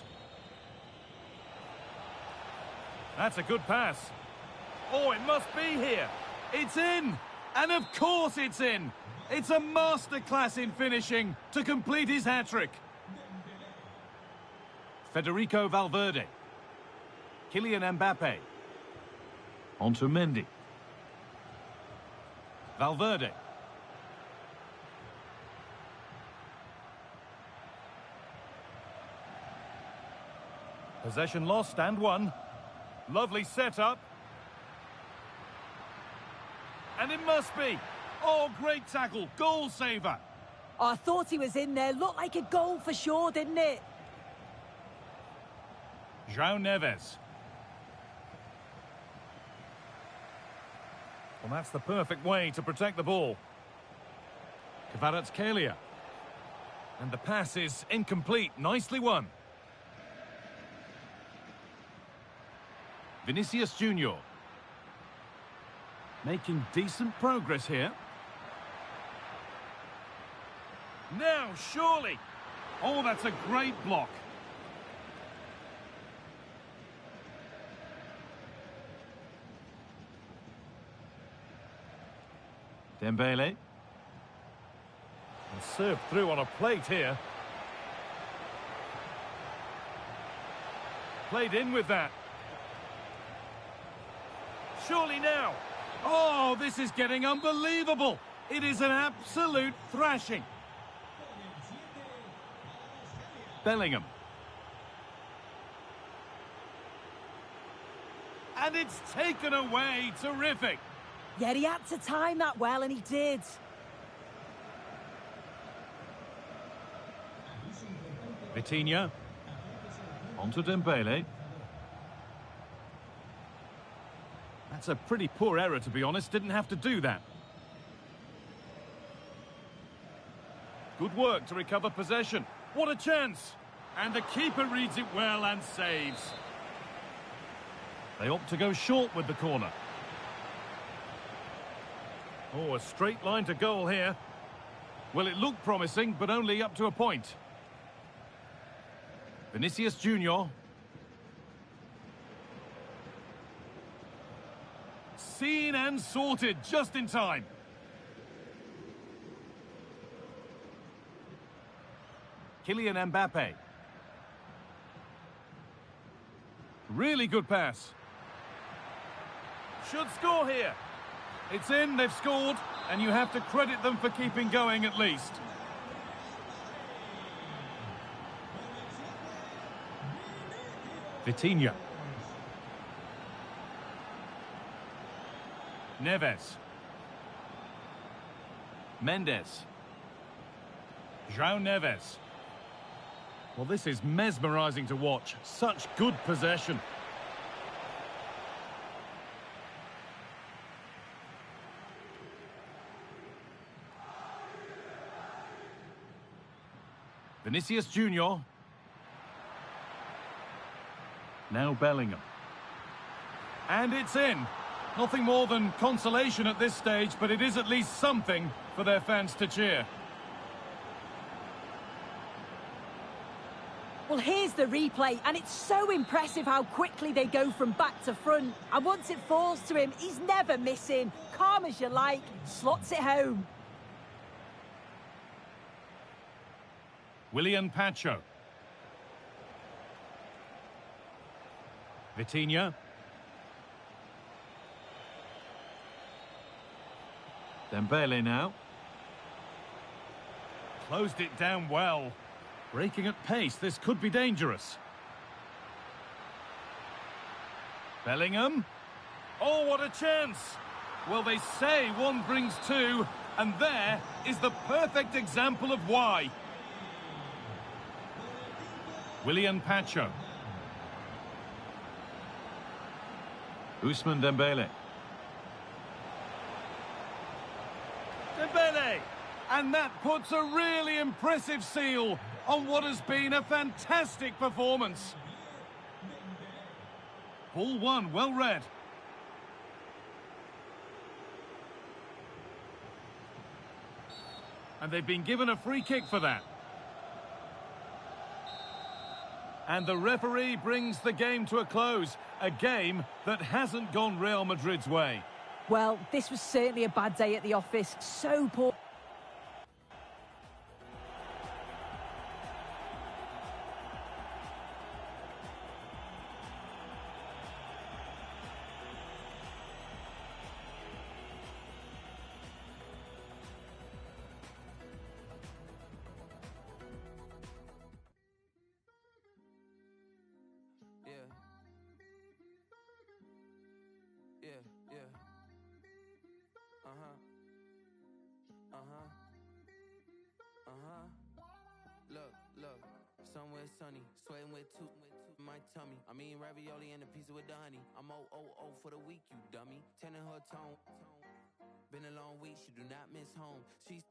That's a good pass. Oh, it must be here. It's in. And of course it's in. It's a masterclass in finishing to complete his hat-trick. Federico Valverde. Kylian Mbappe. Onto Mendy. Valverde. Possession lost and won. Lovely setup. And it must be. Oh, great tackle. Goal saver. Oh, I thought he was in there. Looked like a goal for sure, didn't it? João Neves. Well, that's the perfect way to protect the ball. Kvaratskhelia. And the pass is incomplete. Nicely won. Vinicius Junior. Making decent progress here. Now, surely. Oh, that's a great block. Dembele. And served through on a plate here. Played in with that. Surely now. Oh, this is getting unbelievable. It is an absolute thrashing. Bellingham. And it's taken away. Terrific. Yeah, he had to time that well, and he did. Vitinha. Onto Dembele. That's a pretty poor error, to be honest. Didn't have to do that. Good work to recover possession. What a chance! And the keeper reads it well and saves. They opt to go short with the corner. Oh, a straight line to goal here. Well, it looked promising, but only up to a point. Vinicius Junior. Seen and sorted just in time. Kylian Mbappe. Really good pass. Should score here. It's in, they've scored, and you have to credit them for keeping going at least. Vitinha. Neves. Mendes. João Neves. Well, this is mesmerising to watch. Such good possession. Vinicius Junior. Now Bellingham. And it's in. Nothing more than consolation at this stage, but it is at least something for their fans to cheer. Well, here's the replay, and it's so impressive how quickly they go from back to front. And once it falls to him, he's never missing. Calm as you like, slots it home. Willian Pacho. Vitinha. Dembele now. Closed it down well. Breaking at pace, this could be dangerous. Bellingham. Oh, what a chance! Well, they say one brings two, and there is the perfect example of why. Willian Pacho. Ousmane Dembele. Dembele! And that puts a really impressive seal on what has been a fantastic performance. Ball one, well read. And they've been given a free kick for that. And the referee brings the game to a close. A game that hasn't gone Real Madrid's way. Well, this was certainly a bad day at the office. So poor. Look, somewhere sunny, sweating with two my tummy. I'm eating ravioli and a pizza with the honey. I'm 000 for the week, you dummy. Tending her tone. Been a long week, she do not miss home. She's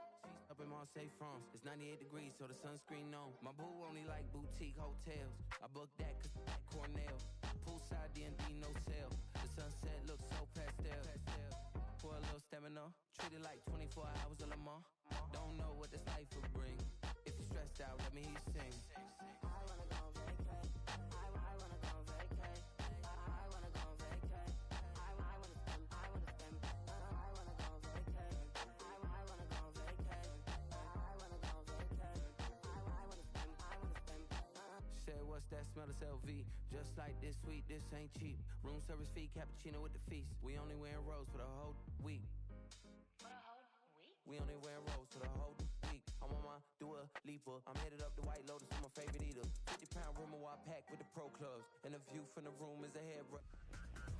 up in Marseille, France. It's 98 degrees, so the sunscreen on. My boo only like boutique hotels. I booked that cause that Cornell. Poolside D&D, no sale. The sunset looks so pastel. For a little stamina, treat it like 24 hours of Le Mans. Don't know what this life will bring. If you're stressed out, let me hear you sing. I wanna go vacay. I wanna go vacay. I wanna go vacay. I wanna spend. I wanna spend. I wanna go vacay. I wanna go vacay. I wanna go vacay. I wanna spend. I wanna spend. Said what's that smell? It's LV. Just like this sweet, this ain't cheap. Room service fee, cappuccino with the feast. We only wearing rose for the whole week. We only wear rose for the whole week. I'm on my Dua Lipa. I'm headed up the White Lotus to my favorite eater. 50-pound Rimowa pack with the pro clubs. And the view from the room is a head.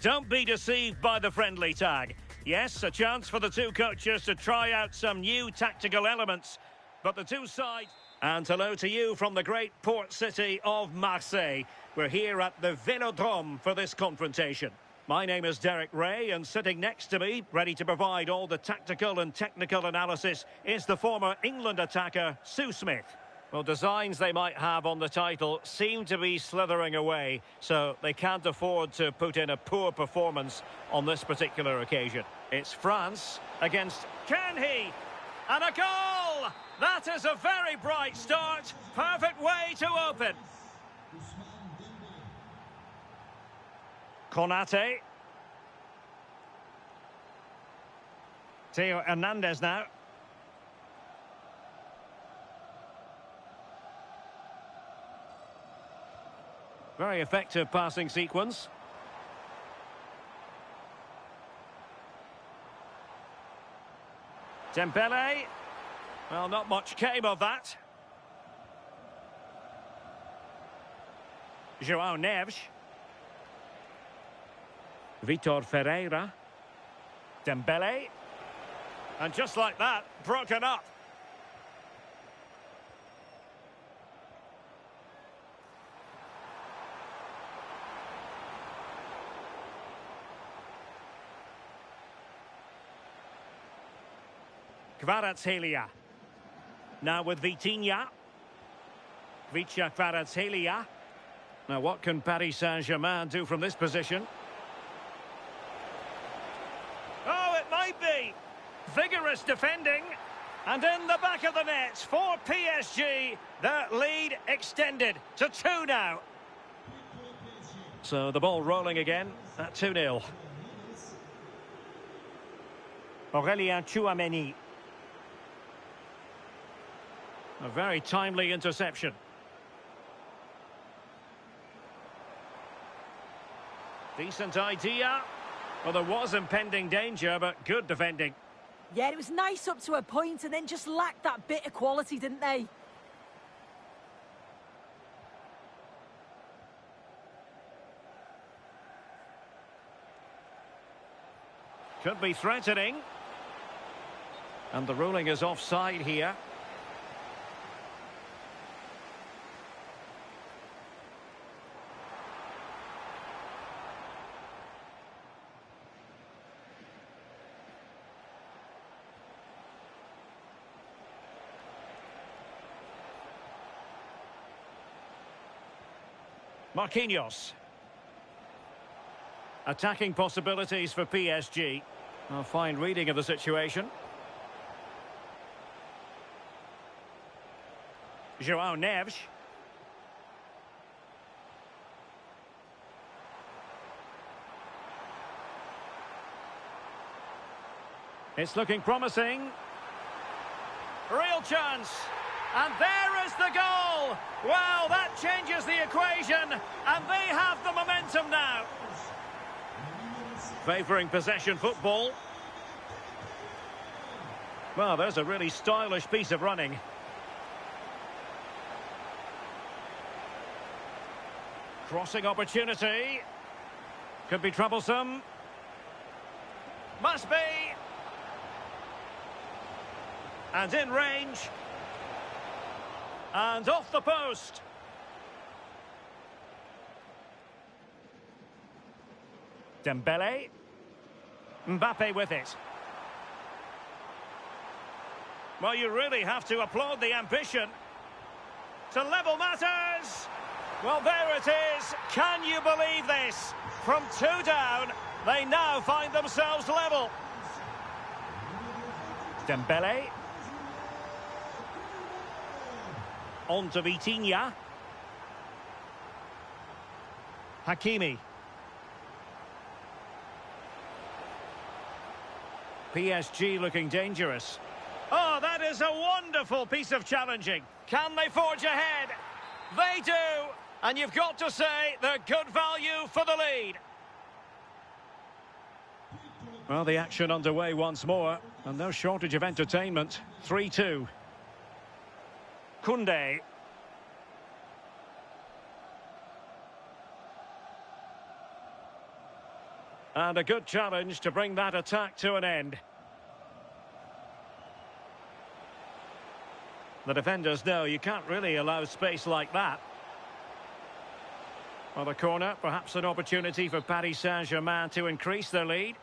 Don't be deceived by the friendly tag. Yes, a chance for the two coaches to try out some new tactical elements. But the two sides... And hello to you from the great port city of Marseille. We're here at the Velodrome for this confrontation. My name is Derek Ray, and sitting next to me, ready to provide all the tactical and technical analysis, is the former England attacker, Sue Smith. Well, designs they might have on the title seem to be slithering away, so they can't afford to put in a poor performance on this particular occasion. It's France against... Can he? And a goal! That is a very bright start. Perfect way to open. Konate. Theo Hernandez now. Very effective passing sequence. Dembele. Well, not much came of that. João Neves. Vitor Ferreira. Dembele. And just like that, broken up. Kvaratskhelia. Now with Vitinha. Vicha Kvaratskhelia. Now what can Paris Saint-Germain do from this position? Oh, it might be. Vigorous defending. And in the back of the net for PSG. The lead extended to 2 now. So the ball rolling again at 2-0. Aurélien Tchouameni. A very timely interception. Decent idea. Well, there was impending danger, but good defending. Yeah, it was nice up to a point and then just lacked that bit of quality, didn't they? Could be threatening. And the ruling is offside here. Marquinhos. Attacking possibilities for PSG. A fine reading of the situation. João Neves. It's looking promising. Real chance. And there is the goal. Well, that changes the equation. And they have the momentum now. Favouring possession football. Well, there's a really stylish piece of running. Crossing opportunity. Could be troublesome. Must be. And in range. And off the post. Dembele. Mbappe with it. Well, you really have to applaud the ambition to level matters. Well, there it is. Can you believe this? From 2 down, they now find themselves level. Dembele. On to Vitinha. Hakimi. PSG looking dangerous. Oh, that is a wonderful piece of challenging. Can they forge ahead? They do. And you've got to say they're good value for the lead. Well, the action underway once more. And no shortage of entertainment. 3-2. Koundé. And a good challenge to bring that attack to an end. The defenders know you can't really allow space like that. Well, the corner, perhaps an opportunity for Paris Saint-Germain to increase their lead.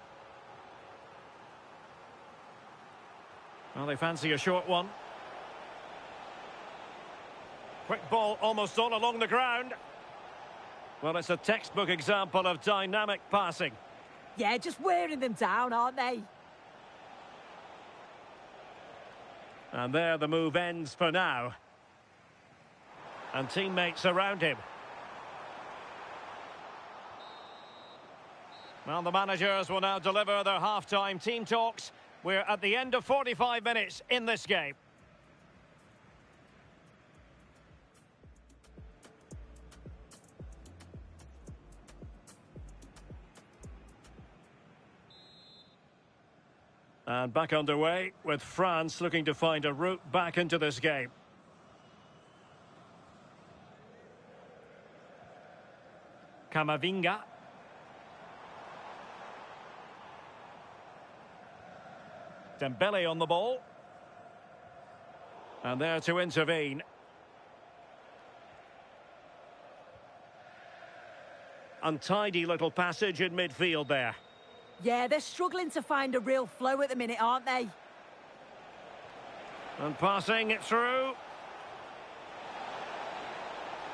Well, they fancy a short one. Quick ball almost all along the ground. Well, it's a textbook example of dynamic passing. Yeah, just wearing them down, aren't they? And there the move ends for now. And teammates around him. Well, the managers will now deliver their half-time team talks. We're at the end of 45 minutes in this game. And back underway with France looking to find a route back into this game. Camavinga. Dembele on the ball. And there to intervene. Untidy little passage in midfield there. Yeah, they're struggling to find a real flow at the minute, aren't they? And passing it through.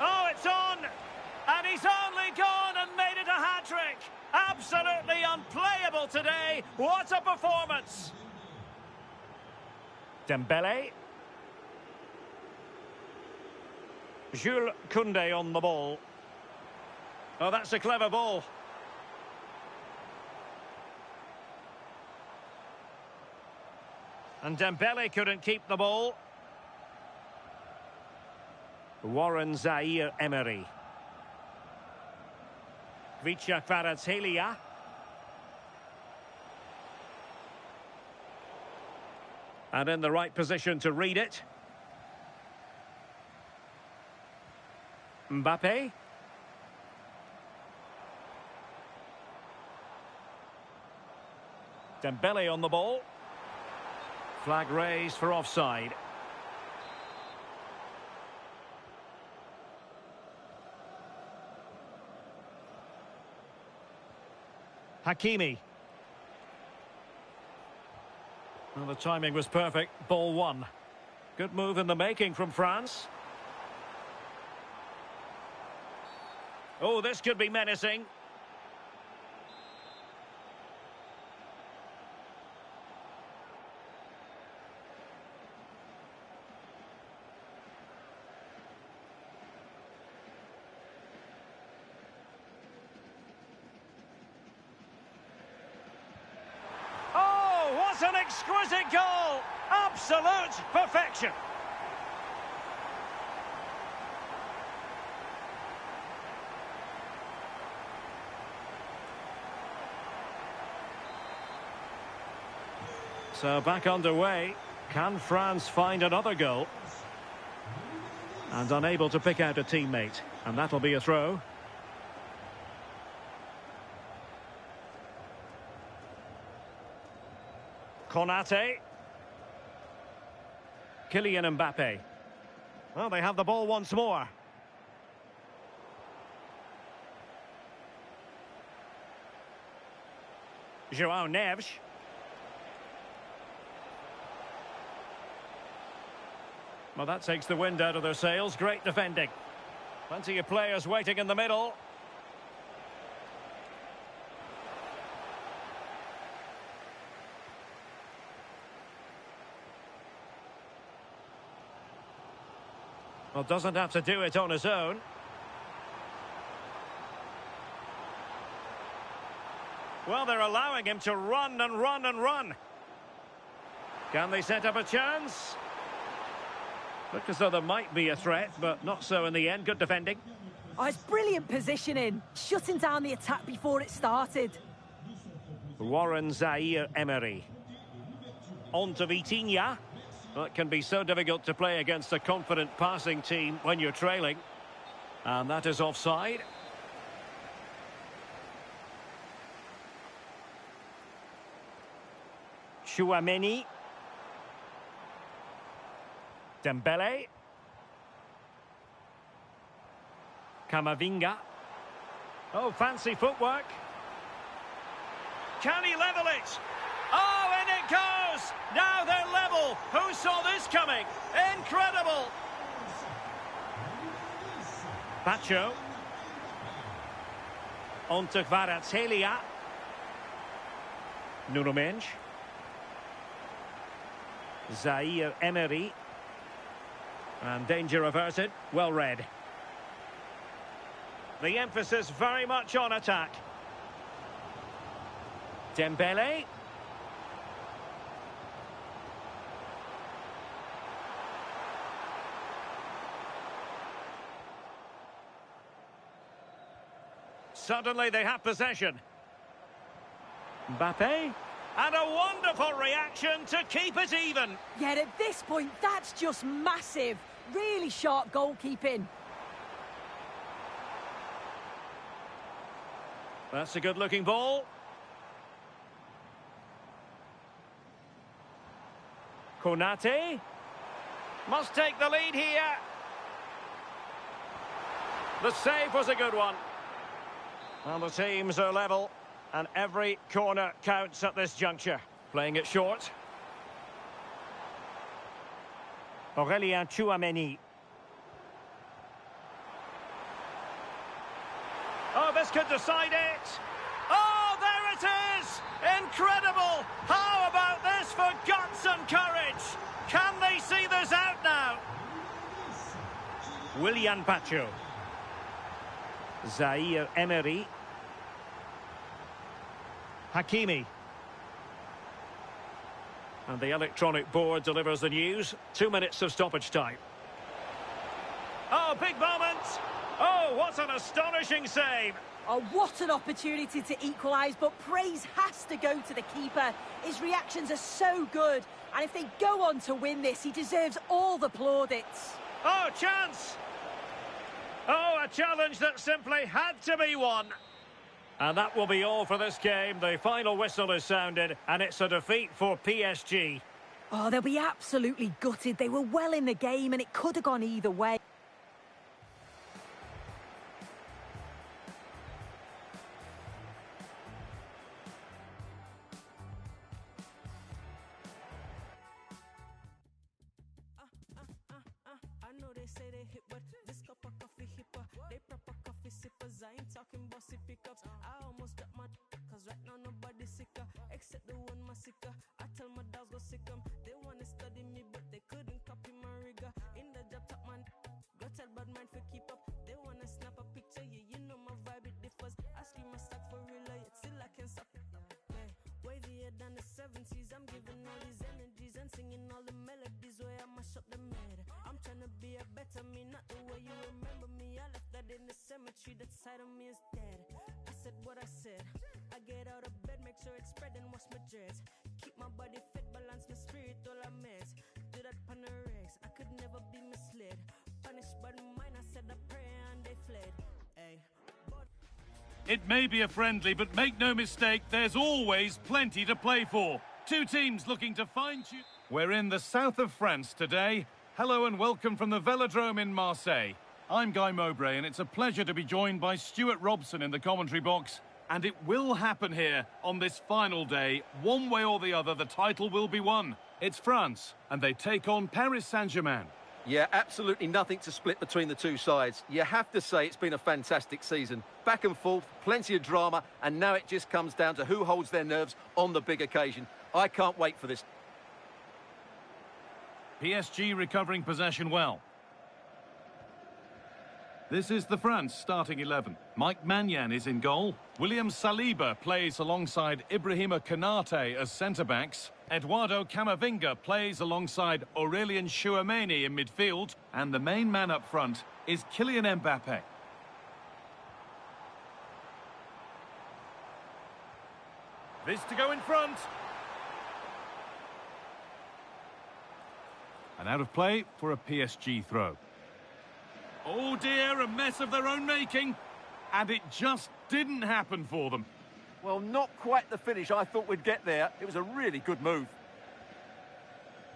Oh, it's on! And he's only gone and made it a hat-trick! Absolutely unplayable today. What a performance! Dembele. Jules Koundé on the ball. Oh, that's a clever ball. And Dembele couldn't keep the ball. Warren Zaire-Emery. Vicha Kvaratskhelia. And in the right position to read it. Mbappe. Dembele on the ball. Flag raised for offside. Hakimi. Well, the timing was perfect. Ball one. Good move in the making from France. Oh, this could be menacing. An exquisite goal! Absolute perfection! So back underway. Can France find another goal? And unable to pick out a teammate. And that'll be a throw. Konate. Kylian Mbappe. Well, they have the ball once more. João Neves. Well, that takes the wind out of their sails. Great defending. Plenty of players waiting in the middle. Well, doesn't have to do it on his own. Well, they're allowing him to run and run and run. Can they set up a chance? Look as though there might be a threat, but not so in the end. Good defending. Oh, it's brilliant positioning. Shutting down the attack before it started. Warren Zaire-Emery. On to Vitinha. Well, it can be so difficult to play against a confident passing team when you're trailing. And that is offside. Chouameni. Dembele. Camavinga. Oh, fancy footwork. Can he level it? Oh, and it goes! Now they're level. Who saw this coming? Incredible! Pacho. On to Kvaratskhelia. Nuno Mendes. Zaire-Emery. And danger averted. Well read. The emphasis very much on attack. Dembele. Suddenly they have possession. Mbappe. And a wonderful reaction to keep it even. Yet at this point, that's just massive. Really sharp goalkeeping. That's a good-looking ball. Konate. Must take the lead here. The save was a good one. And the teams are level. And every corner counts at this juncture. Playing it short. Aurélien Chouameni. Oh, this could decide it. Oh, there it is! Incredible! How about this for guts and courage? Can they see this out now? Willian Pacho. Zaire-Emery. Hakimi. And the electronic board delivers the news. 2 minutes of stoppage time. Oh, big moment! Oh, what an astonishing save! Oh, what an opportunity to equalise, but praise has to go to the keeper. His reactions are so good, and if they go on to win this, he deserves all the plaudits. Oh, chance! Oh, a challenge that simply had to be won. And that will be all for this game. The final whistle is sounded, and it's a defeat for PSG. Oh, they'll be absolutely gutted. They were well in the game, and it could have gone either way. I know they say they hit, but this cup of coffee hipper. They proper coffee sippers. I ain't talking bossy pickups. I almost dropped my cause right now nobody's sicker. Except the one my sicker. I tell my dogs go sick 'em. They wanna study me, but they couldn't copy my rigor. In the job top man, go tell bad man for keep up. They wanna snap a picture, yeah, you know my vibe it differs. I scream my stuff for real, yet still I can suck. Yeah, wavier than the 70s. I'm giving all these energies and singing all the melodies where I mash up the murder. I'm trying to be a better me, not the way you remember me. I left that in the cemetery, that side of me is dead. I said what I said. I get out of bed, make sure it's spread and wash my dreads. Keep my body fit, balance my spirit, all I mess. Do that pan the regs, I could never be misled. Punished by the mind, I said a prayer and they fled. Hey. It may be a friendly, but make no mistake, there's always plenty to play for. Two teams looking to fine-tune. We're in the south of France today. Hello and welcome from the Velodrome in Marseille. I'm Guy Mowbray, and it's a pleasure to be joined by Stuart Robson in the commentary box And it will happen here on this final day. One way or the other, the title will be won. It's France, and they take on Paris Saint-Germain. Yeah, absolutely nothing to split between the two sides. You have to say it's been a fantastic season. Back and forth, plenty of drama, and now it just comes down to who holds their nerves on the big occasion. I can't wait for this. PSG recovering possession well. This is the France starting 11. Mike Maignan is in goal. William Saliba plays alongside Ibrahima Konate as centre-backs. Eduardo Camavinga plays alongside Aurelien Chouameni in midfield. And the main man up front is Kylian Mbappe. This to go in front. And out of play for a PSG throw. Oh dear, a mess of their own making. And it just didn't happen for them. Well, not quite the finish I thought we'd get there. It was a really good move.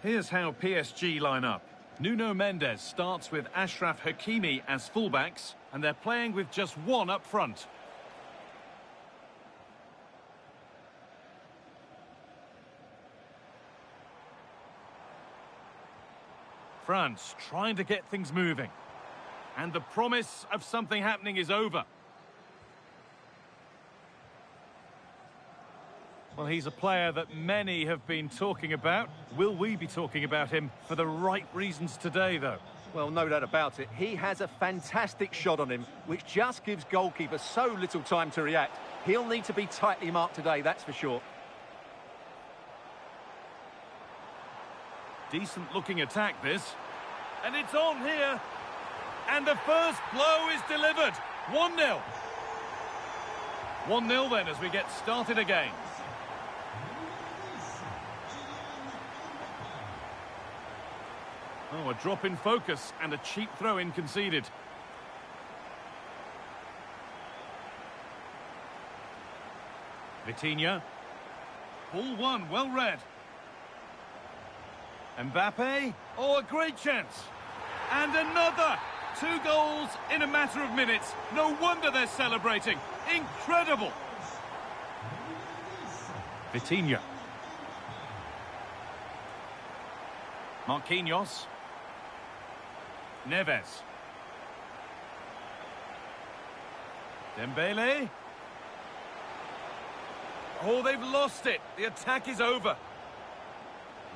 Here's how PSG line up. Nuno Mendes starts with Achraf Hakimi as fullbacks, and they're playing with just one up front. France trying to get things moving. And the promise of something happening is over. Well, he's a player that many have been talking about. Will we be talking about him for the right reasons today, though? Well, no doubt about it. He has a fantastic shot on him, which just gives goalkeepers so little time to react. He'll need to be tightly marked today, that's for sure. Decent-looking attack, this. And it's on here. And the first blow is delivered. 1-0. 1-0 then as we get started again. Oh, a drop in focus and a cheap throw-in conceded. Vitinha. Ball one, well read. Mbappe. Oh, a great chance. And another. 2 goals in a matter of minutes. No wonder they're celebrating. Incredible. Vitinha. Marquinhos. Neves. Dembele. Oh, they've lost it. The attack is over.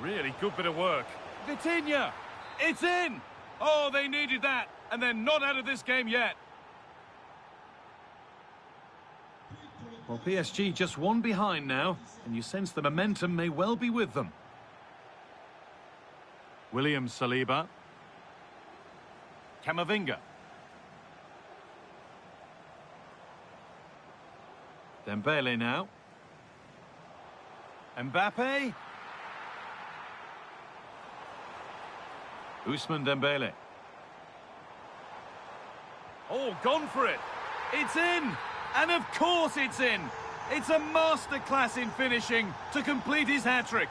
Really good bit of work. Vitinha. It's in. Oh, they needed that. And they're not out of this game yet. Well, PSG just one behind now, and you sense the momentum may well be with them. William Saliba. Camavinga. Dembele now. Mbappe. Ousmane Dembele. Oh, gone for it. It's in. And of course it's in. It's a masterclass in finishing to complete his hat-trick.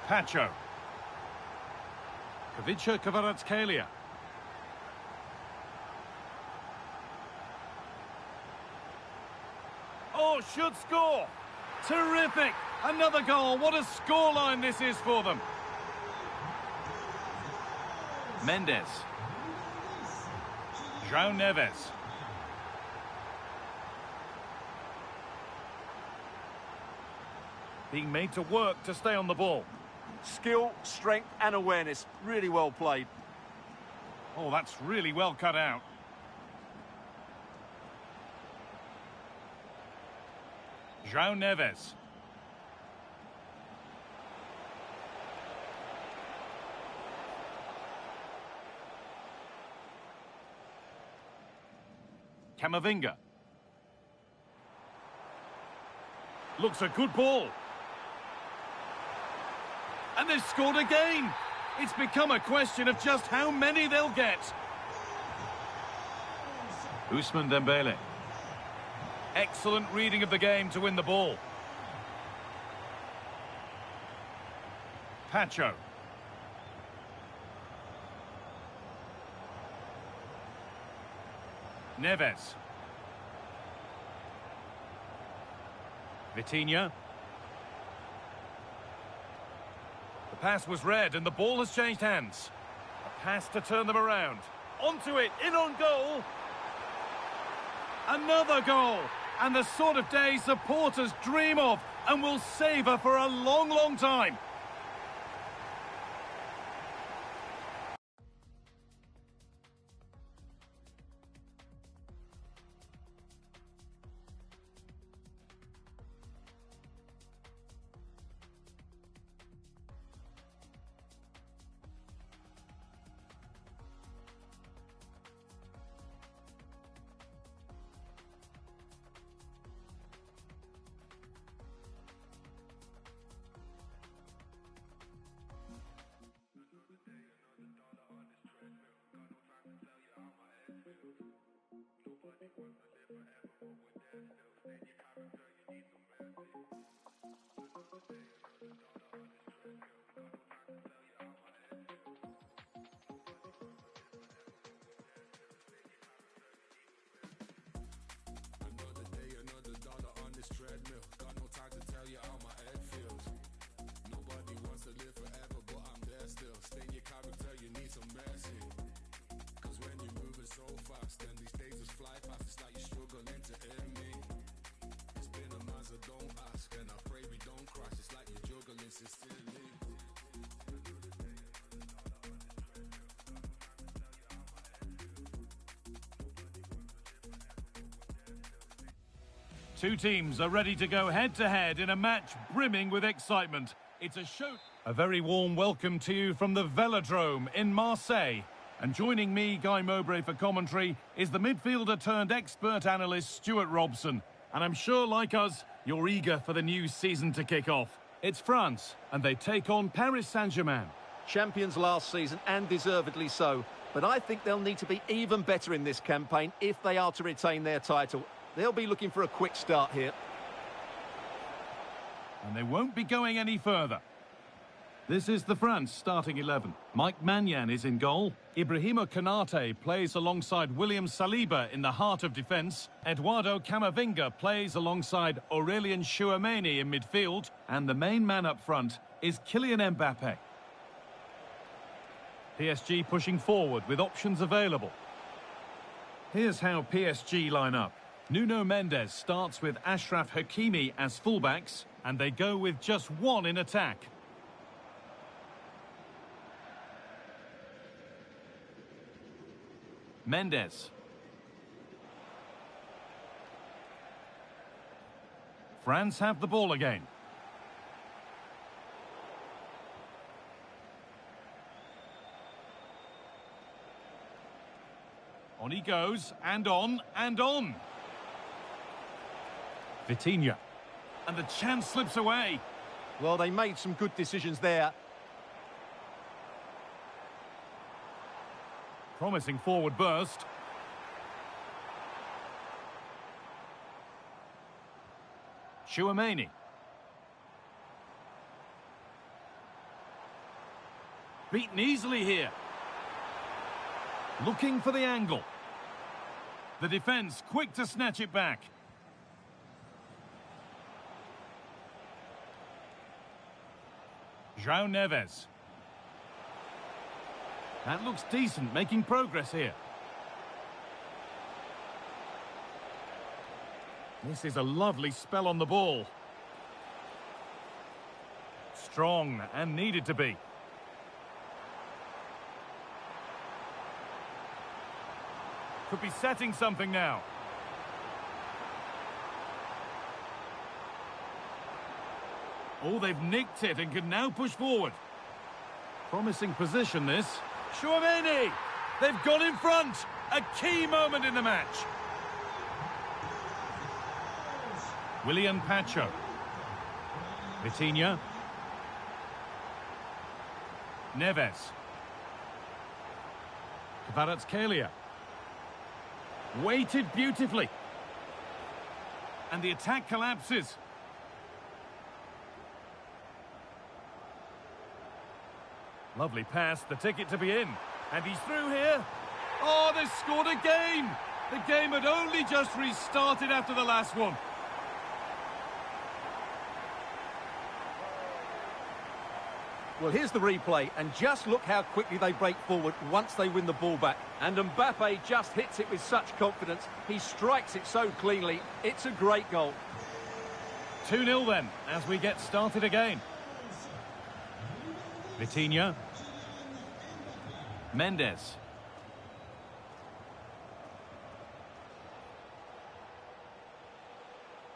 Pacho. Kavica Kvaratskhelia. Oh, should score. Terrific. Another goal. What a scoreline this is for them. Mendes. João Neves. Being made to work to stay on the ball. Skill, strength and awareness. Really well played. Oh, that's really well cut out. João Neves. Camavinga. Looks a good ball. And they've scored again. It's become a question of just how many they'll get. Ousmane Dembele. Excellent reading of the game to win the ball. Pacho. Neves. Vitinha. The pass was read and the ball has changed hands. A pass to turn them around. Onto it, in on goal. Another goal. And the sort of day supporters dream of and will savour for a long, long time. Two teams are ready to go head-to-head in a match brimming with excitement. It's a show. A very warm welcome to you from the Velodrome in Marseille. And joining me, Guy Mowbray, for commentary is the midfielder-turned-expert analyst Stuart Robson. And I'm sure, like us, you're eager for the new season to kick off. It's France, and they take on Paris Saint-Germain. Champions last season, and deservedly so. But I think they'll need to be even better in this campaign if they are to retain their title. They'll be looking for a quick start here. And they won't be going any further. This is the France starting 11. Mike Maignan is in goal. Ibrahima Konate plays alongside William Saliba in the heart of defence. Eduardo Camavinga plays alongside Aurélien Tchouameni in midfield. And the main man up front is Kylian Mbappe. PSG pushing forward with options available. Here's how PSG line up. Nuno Mendes starts with Achraf Hakimi as fullbacks, and they go with just one in attack. Mendes. France have the ball again. On he goes, and on, and on. Vitinha. And the chance slips away. Well, they made some good decisions there. Promising forward burst. Tchouameni. Beaten easily here. Looking for the angle. The defence quick to snatch it back. João Neves. That looks decent, making progress here. This is a lovely spell on the ball. Strong and needed to be. Could be setting something now. Oh, they've nicked it and can now push forward. Promising position, this. Tchouameni! They've gone in front! A key moment in the match. Willian Pacho. Vitinha. Neves. Kvaratskhelia. Weighted beautifully. And the attack collapses. Lovely pass, the ticket to be in. And he's through here. Oh, they've scored again! The game had only just restarted after the last one. Well, here's the replay, and just look how quickly they break forward once they win the ball back. And Mbappe just hits it with such confidence. He strikes it so cleanly. It's a great goal. 2-0 then, as we get started again. Vitinha. Mendes.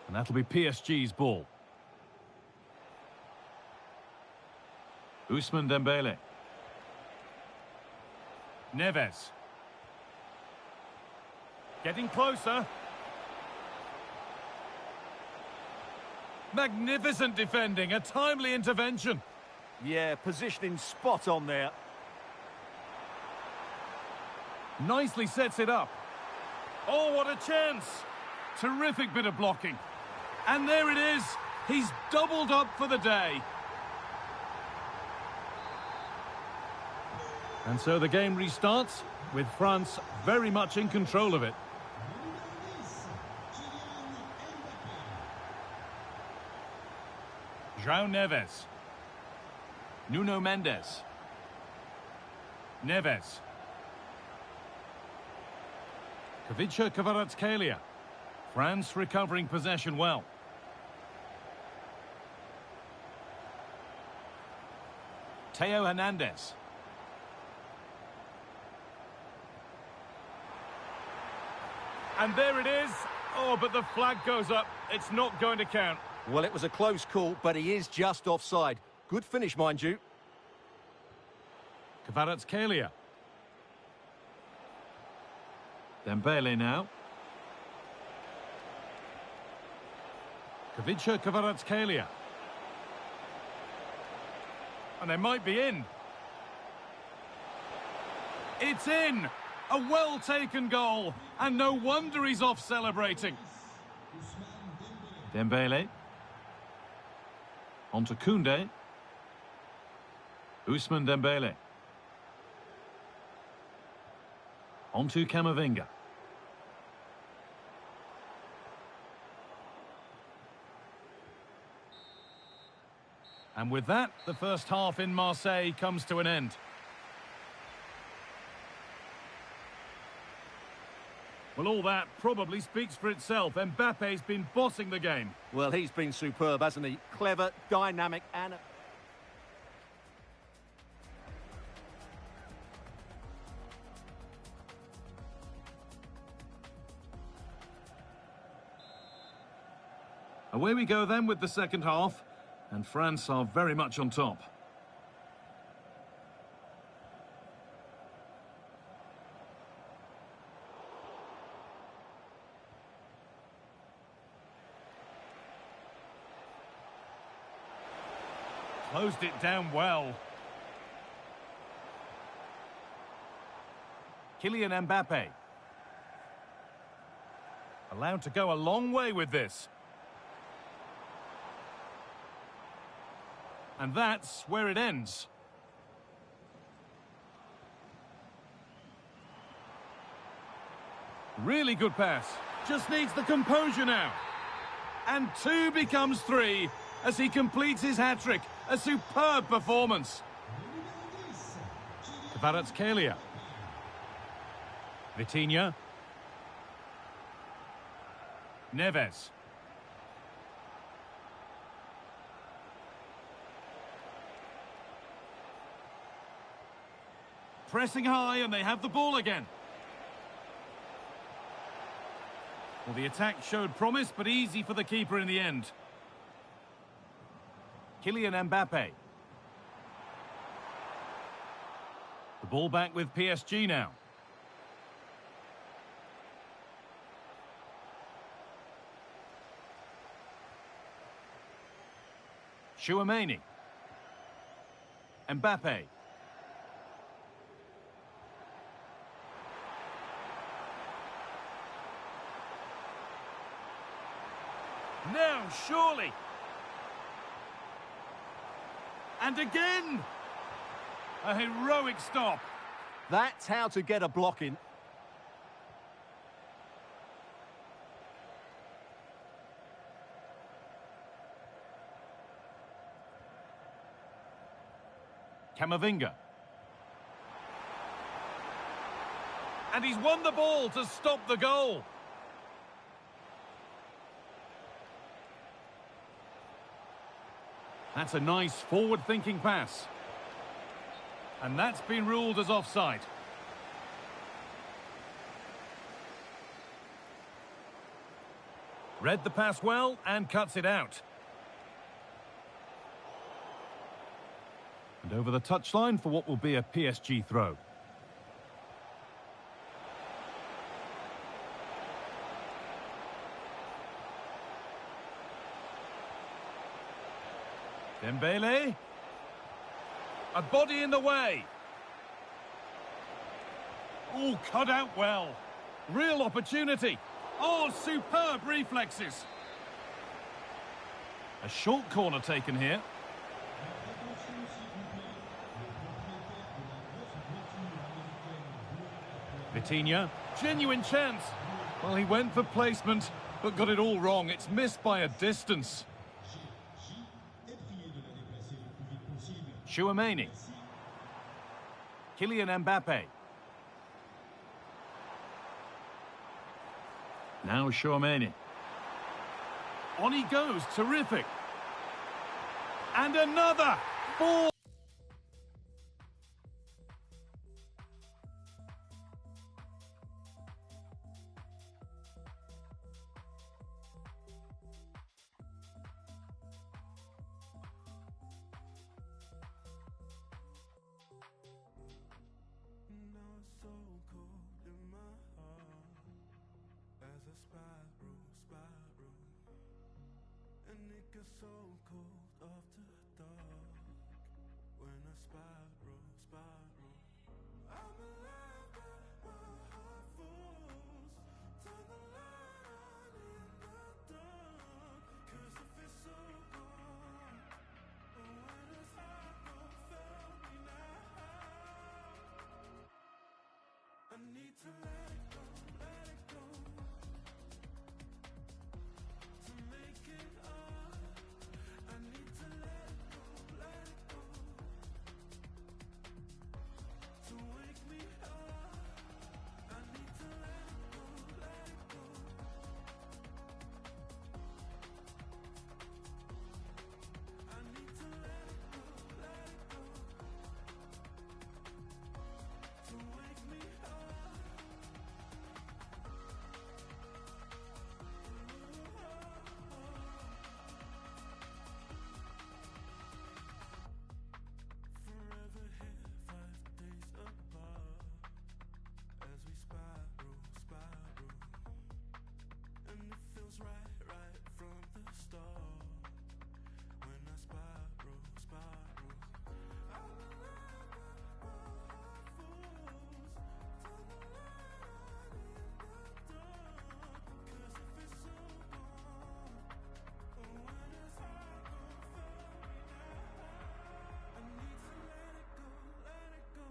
And that'll be PSG's ball. Ousmane Dembele. Neves. Getting closer. Magnificent defending, a timely intervention. Yeah, positioning spot on there. Nicely sets it up. Oh, what a chance. Terrific bit of blocking. And there it is. He's doubled up for the day. And so the game restarts, with France very much in control of it. João Neves. Nuno Mendes. Neves. Kvicha Kvaratskhelia. France recovering possession well. Theo Hernandez. And there it is. Oh, but the flag goes up. It's not going to count. Well, it was a close call, but he is just offside. Good finish, mind you. Kvaratskhelia. Dembele now. Kvicha Kvaratskhelia. And they might be in. It's in! A well-taken goal. And no wonder he's off celebrating. Dembele. On to Koundé. Ousmane Dembele. On to Camavinga. And with that, the first half in Marseille comes to an end. Well, all that probably speaks for itself. Mbappe's been bossing the game. Well, he's been superb, hasn't he? Clever, dynamic, and... Away we go then with the second half, and France are very much on top. Closed it down well. Kylian Mbappe. Allowed to go a long way with this. And that's where it ends. Really good pass. Just needs the composure now. And 2 becomes 3 as he completes his hat-trick. A superb performance. Kvaratskhelia. Vitinha. Neves. Pressing high, and they have the ball again. Well, the attack showed promise, but easy for the keeper in the end. Kylian Mbappe. The ball back with PSG now. Chouameni. Mbappe. Now, surely. And again. A heroic stop. That's how to get a block in. Camavinga. And he's won the ball to stop the goal. That's a nice forward-thinking pass. And that's been ruled as offside. Read the pass well and cuts it out. And over the touchline for what will be a PSG throw. Dembele. A body in the way. Oh, cut out well. Real opportunity. Oh, superb reflexes. A short corner taken here. Vitinha, genuine chance. Well, he went for placement, but got it all wrong. It's missed by a distance. Chouameni. Kylian Mbappe. Now Chouameni. On he goes, terrific. And another! 4! So cold after dark when I spiral. I'm alive but my heart falls. Turn the light on in the dark. 'Cause if it's so gone, when it's hard, don't fail me now. I need to let it go, to make it up. I need to let it go, to wake me up. I need to let it go, I need to let it go, to wake me up. Forever here, 5 days apart, as we spiral, and it feels right from the start. When I spiral, I'm alive, but my heart falls. Turn the light on in the dark. 'Cause if it's so gone, when it's hard, don't fail me now. I need to let it go,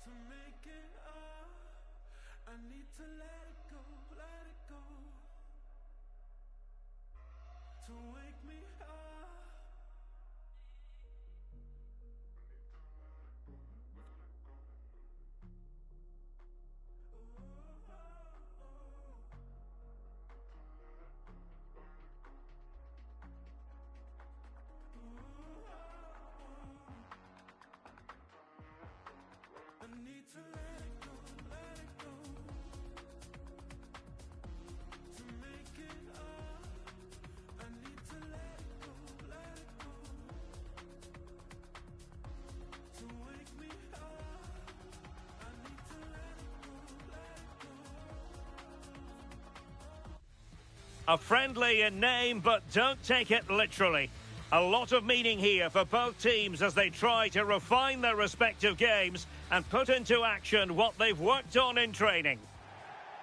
to make it up. I need to let it go, to wake me up. I need to let it go, to make it up. I need to let it go, to wake me up. I need to let it go, A friendly in name, but don't take it literally. A lot of meaning here for both teams as they try to refine their respective games and put into action what they've worked on in training.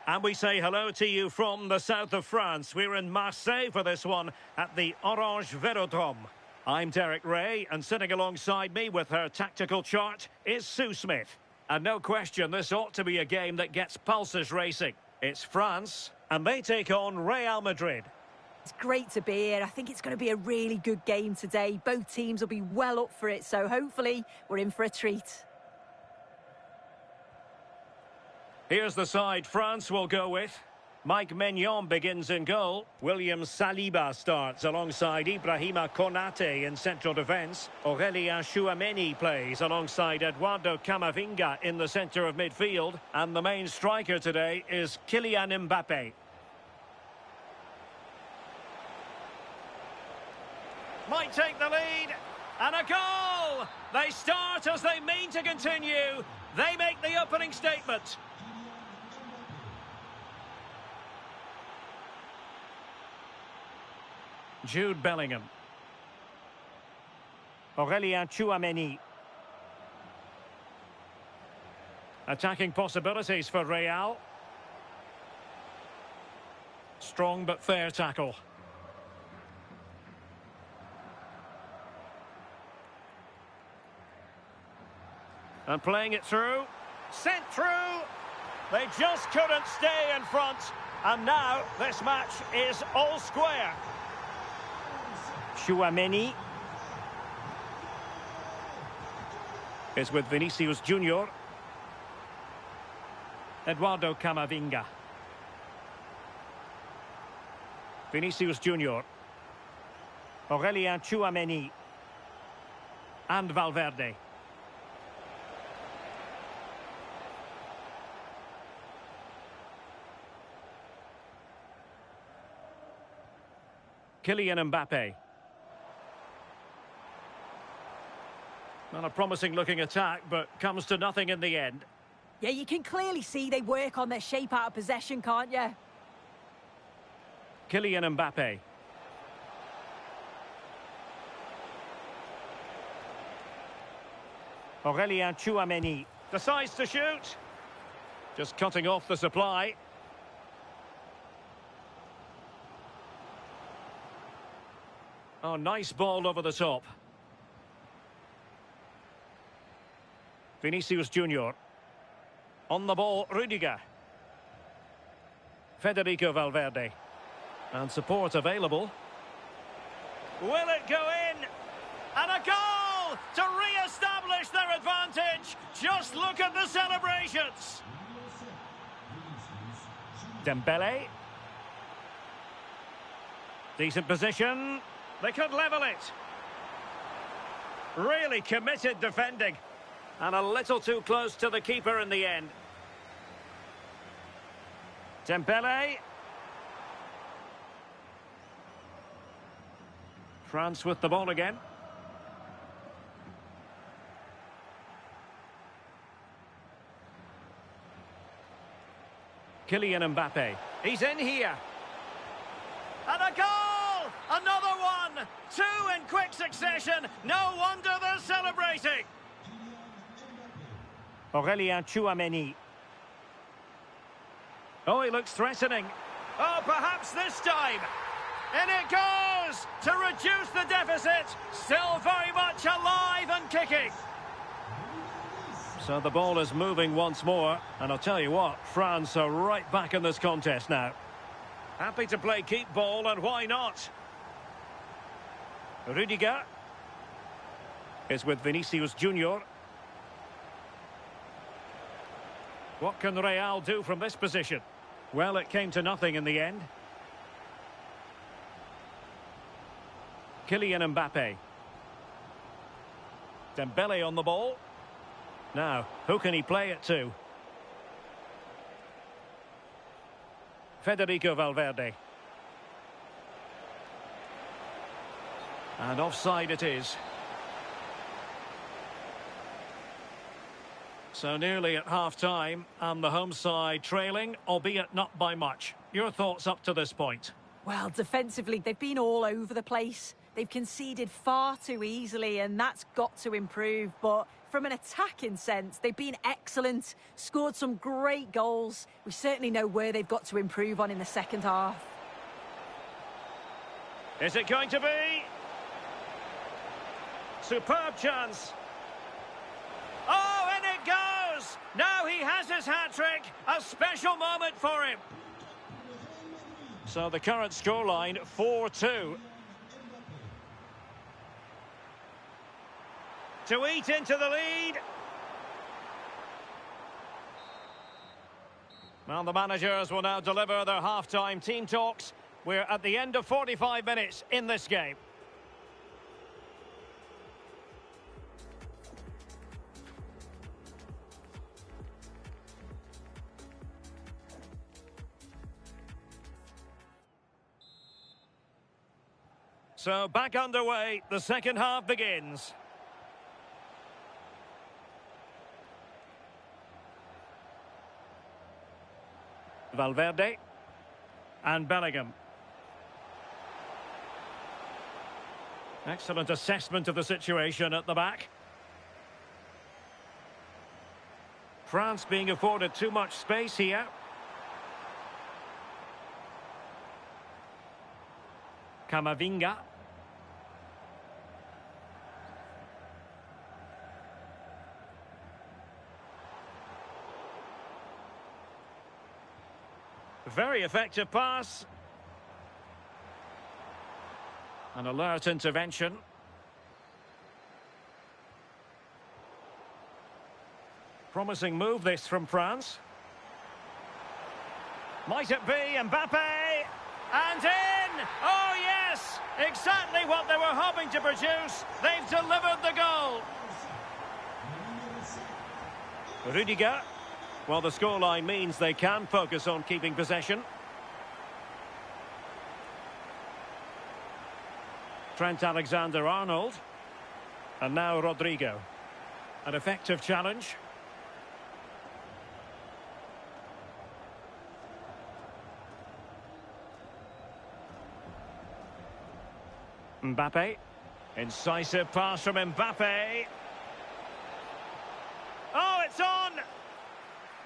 And we say hello to you from the south of France. We're in Marseille for this one at the Orange Velodrome. I'm Derek Ray, and sitting alongside me with her tactical chart is Sue Smith. And no question, this ought to be a game that gets pulses racing. It's France, and they take on Real Madrid. It's great to be here. I think it's going to be a really good game today. Both teams will be well up for it, so hopefully we're in for a treat. Here's the side France will go with. Mike Maignan begins in goal. William Saliba starts alongside Ibrahima Konate in central defence. Aurélien Tchouameni plays alongside Eduardo Camavinga in the centre of midfield. And the main striker today is Kylian Mbappe. Might take the lead. And a goal! They start as they mean to continue. They make the opening statement. Jude Bellingham. Aurélien Tchouameni. Attacking possibilities for Real. Strong but fair tackle. And playing it through. Sent through. They just couldn't stay in front. And now this match is all square. Tchouameni is with Vinicius Junior. Eduardo Camavinga. Vinicius Junior. Aurélien Tchouameni. And Valverde. Kylian Mbappe. Well, a promising looking attack, but comes to nothing in the end. Yeah, you can clearly see they work on their shape out of possession, can't you? Kylian Mbappe. Aurélien Tchouameni decides to shoot. Just cutting off the supply. Oh, nice ball over the top. Vinicius Junior. On the ball, Rudiger. Federico Valverde. And support available. Will it go in? And a goal to re-establish their advantage. Just look at the celebrations. Dembele. Decent position. They could level it. Really committed defending. And a little too close to the keeper in the end. Dembele. France with the ball again. Kylian Mbappe. He's in here. And a goal! Another one! Two in quick succession. No wonder they're celebrating. Aurélien Tchouameni. Oh, he looks threatening. Oh, perhaps this time. In it goes to reduce the deficit. Still very much alive and kicking. So the ball is moving once more. And I'll tell you what, France are right back in this contest now. Happy to play keep ball, and why not? Rudiger is with Vinicius Junior. What can Real do from this position? Well, it came to nothing in the end. Kylian Mbappe. Dembele on the ball. Now, who can he play it to? Federico Valverde. And offside it is. So nearly at half-time, and the home side trailing, albeit not by much. Your thoughts up to this point? Well, defensively, they've been all over the place. They've conceded far too easily, and that's got to improve. But from an attacking sense, they've been excellent, scored some great goals. We certainly know where they've got to improve on in the second half. Is it going to be? Superb chance. Oh, and it goes! Now he has his hat-trick. A special moment for him. So the current scoreline 4-2. To eat into the lead. Well, the managers will now deliver their half-time team talks. We're at the end of 45 minutes in this game. So back underway, the second half begins. Valverde and Bellingham. Excellent assessment of the situation at the back. France being afforded too much space here. Camavinga. Very effective pass. An alert intervention. Promising move this from France. Might it be Mbappe? And in! Oh yes! Exactly what they were hoping to produce. They've delivered the goal. Rudiger. Well, the scoreline means they can focus on keeping possession. Trent Alexander-Arnold. And now Rodrigo. An effective challenge. Mbappe. Incisive pass from Mbappe. Oh, it's on!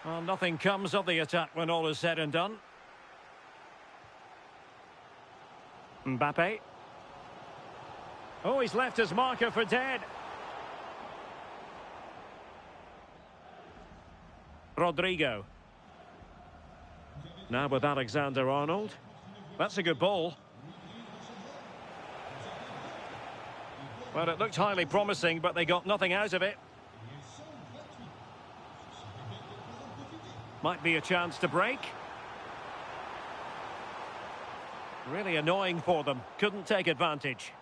Well, nothing comes of the attack when all is said and done. Mbappe. Oh, he's left his marker for dead. Rodrigo. Now with Alexander-Arnold. That's a good ball. Well, it looked highly promising, but they got nothing out of it. Might be a chance to break. Really annoying for them. Couldn't take advantage.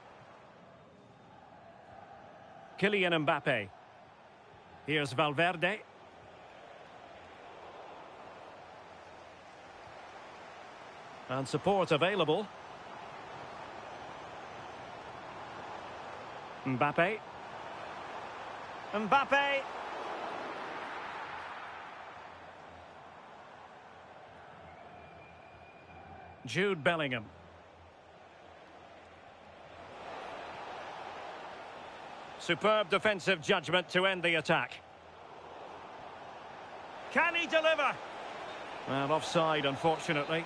Kylian Mbappe. Here's Valverde. And support available. Mbappe. Mbappe. Jude Bellingham. Superb defensive judgment to end the attack. Can he deliver? Well, offside, unfortunately.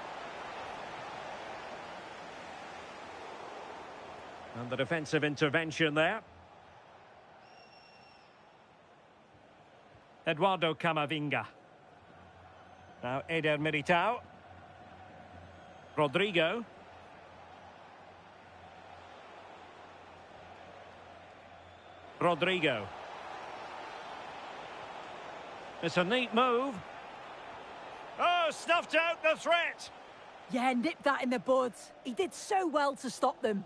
And the defensive intervention there. Eduardo Camavinga. Now Eder Militao. Rodrigo. Rodrigo. It's a neat move. Oh, snuffed out the threat. Yeah, nipped that in the bud. He did so well to stop them.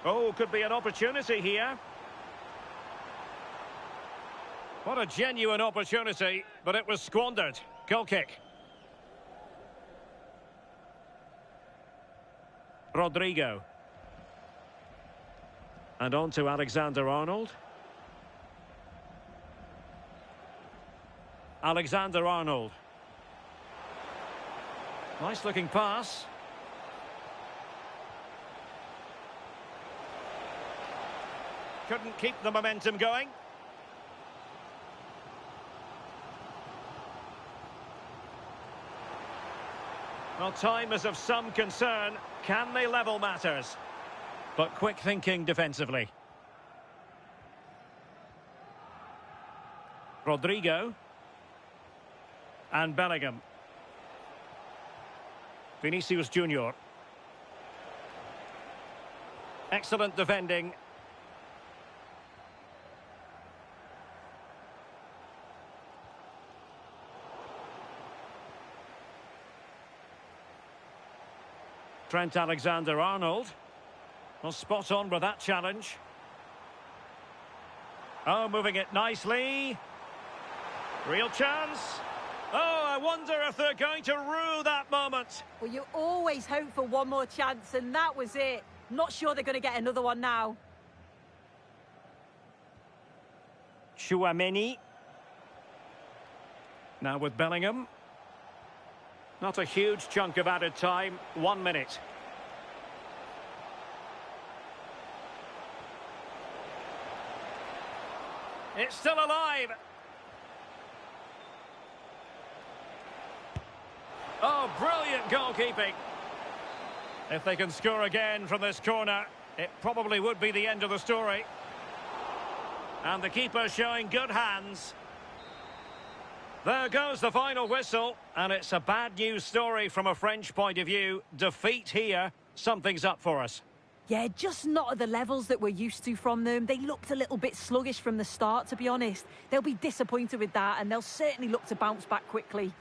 Oh, could be an opportunity here. What a genuine opportunity, but it was squandered. Goal kick. Rodrigo. And on to Alexander-Arnold. Alexander-Arnold. Nice looking pass. Couldn't keep the momentum going. Well, time is of some concern. Can they level matters? But quick thinking defensively. Rodrigo. And Bellingham. Vinicius Junior. Excellent defending. Trent Alexander-Arnold. Well, spot on with that challenge. Oh, moving it nicely. Real chance. Oh, I wonder if they're going to rue that moment. Well, you always hope for one more chance, and that was it. Not sure they're going to get another one now. Tchouaméni. Now with Bellingham. Not a huge chunk of added time. 1 minute. It's still alive. Oh, brilliant goalkeeping. If they can score again from this corner, it probably would be the end of the story. And the keeper showing good hands. There goes the final whistle, and it's a bad news story from a French point of view. Defeat here, something's up for us. Yeah, just not at the levels that we're used to from them. They looked a little bit sluggish from the start, to be honest. They'll be disappointed with that, and they'll certainly look to bounce back quickly.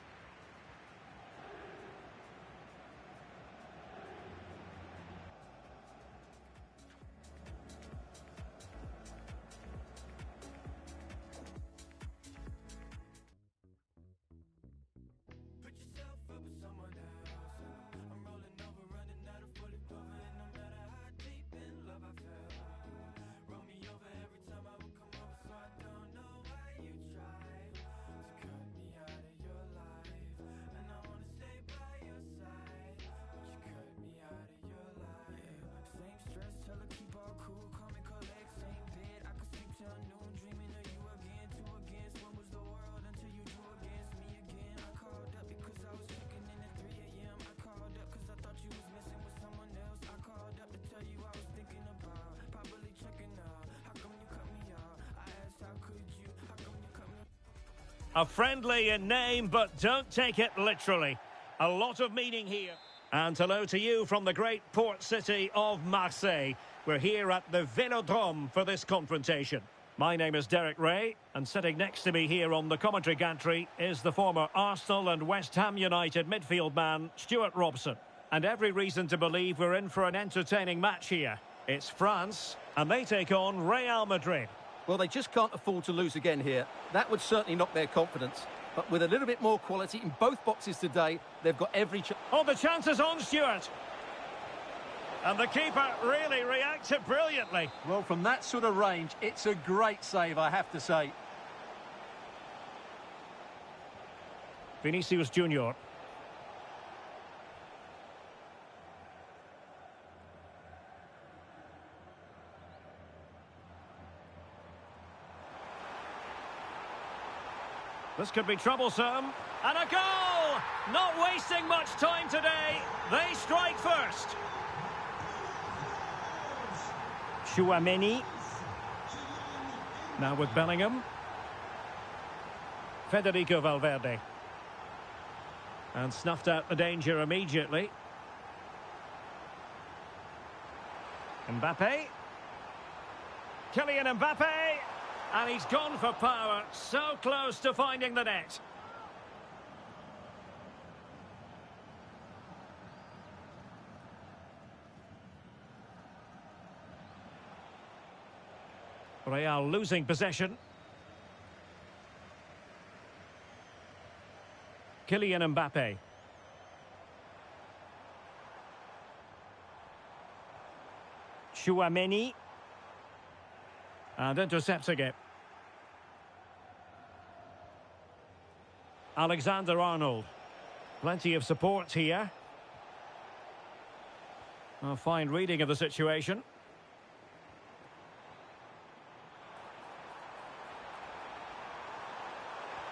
A friendly in name, but don't take it literally. A lot of meaning here. And hello to you from the great port city of Marseille. We're here at the Vélodrome for this confrontation. My name is Derek Ray, and sitting next to me here on the commentary gantry is the former Arsenal and West Ham United midfield man, Stuart Robson. And every reason to believe we're in for an entertaining match here. It's France, and they take on Real Madrid. Well, they just can't afford to lose again here. That would certainly knock their confidence. But with a little bit more quality in both boxes today, they've got every chance. Oh, the chance is on, Stuart. And the keeper really reacted brilliantly. Well, from that sort of range, it's a great save, I have to say. Vinicius Junior. This could be troublesome. And a goal! Not wasting much time today. They strike first. Tchouaméni. Now with Bellingham. Federico Valverde. And snuffed out the danger immediately. Mbappe. Kylian Mbappe. And he's gone for power, so close to finding the net. Real losing possession. Kylian Mbappe. Tchouaméni. And intercepting it. Alexander-Arnold. Plenty of support here. A fine reading of the situation.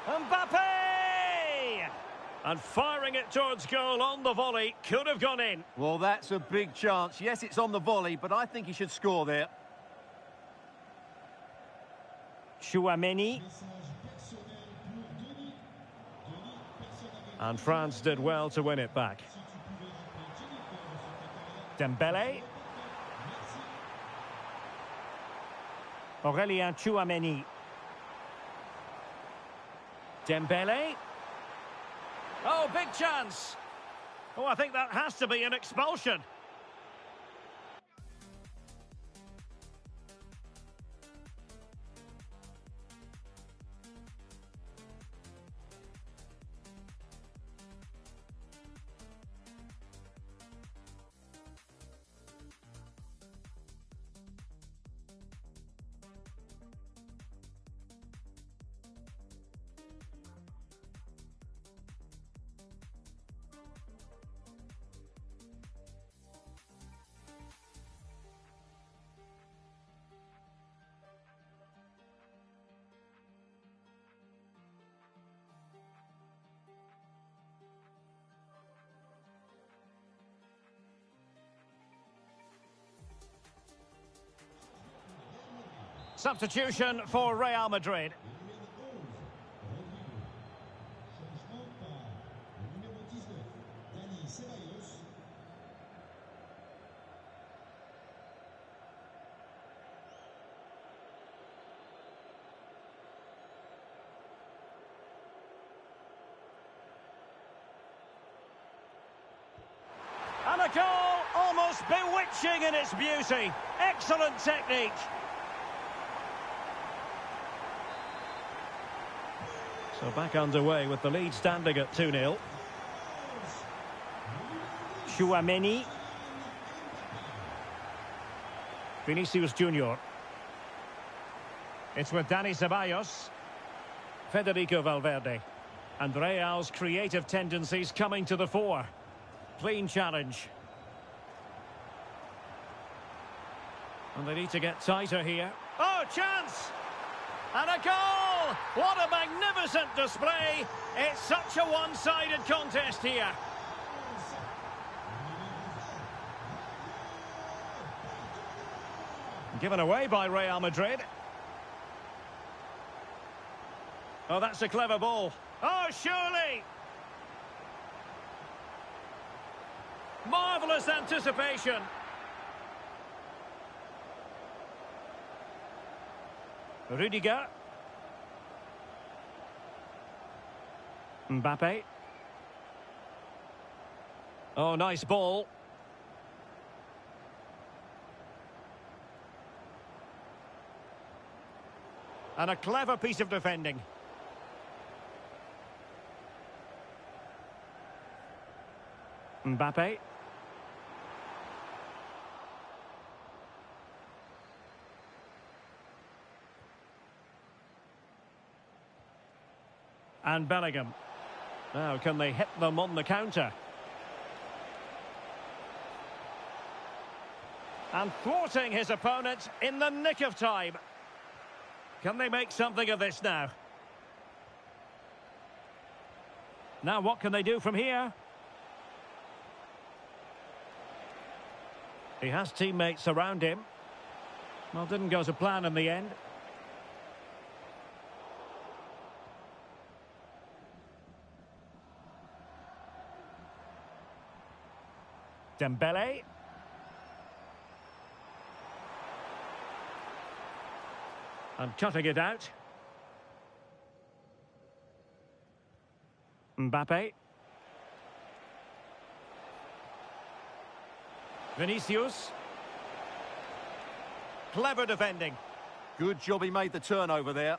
Mbappe! And firing it towards goal on the volley. Could have gone in. Well, that's a big chance. Yes, it's on the volley, but I think he should score there. And France did well to win it back. Dembele. Aurélien Tchouameni. Dembele. Oh, big chance. Oh, I think that has to be an expulsion. Substitution for Real Madrid. And a goal almost bewitching in its beauty. Excellent technique. So back underway with the lead standing at 2-0. Tchouameni. Vinicius Junior. It's with Dani Ceballos. Federico Valverde. And Real's creative tendencies coming to the fore. Clean challenge. And they need to get tighter here. Oh, chance! And a goal! What a magnificent display! It's such a one-sided contest here. Given away by Real Madrid. Oh, that's a clever ball. Oh, surely! Marvellous anticipation. Rudiger. Mbappe. Oh, nice ball. And a clever piece of defending. Mbappe. And Bellingham. Now, can they hit them on the counter? And thwarting his opponent in the nick of time. Can they make something of this now? Now, what can they do from here? He has teammates around him. Well, didn't go to plan in the end. Dembele. And cutting it out. Mbappe. Vinicius. Clever defending. Good job he made the turnover there.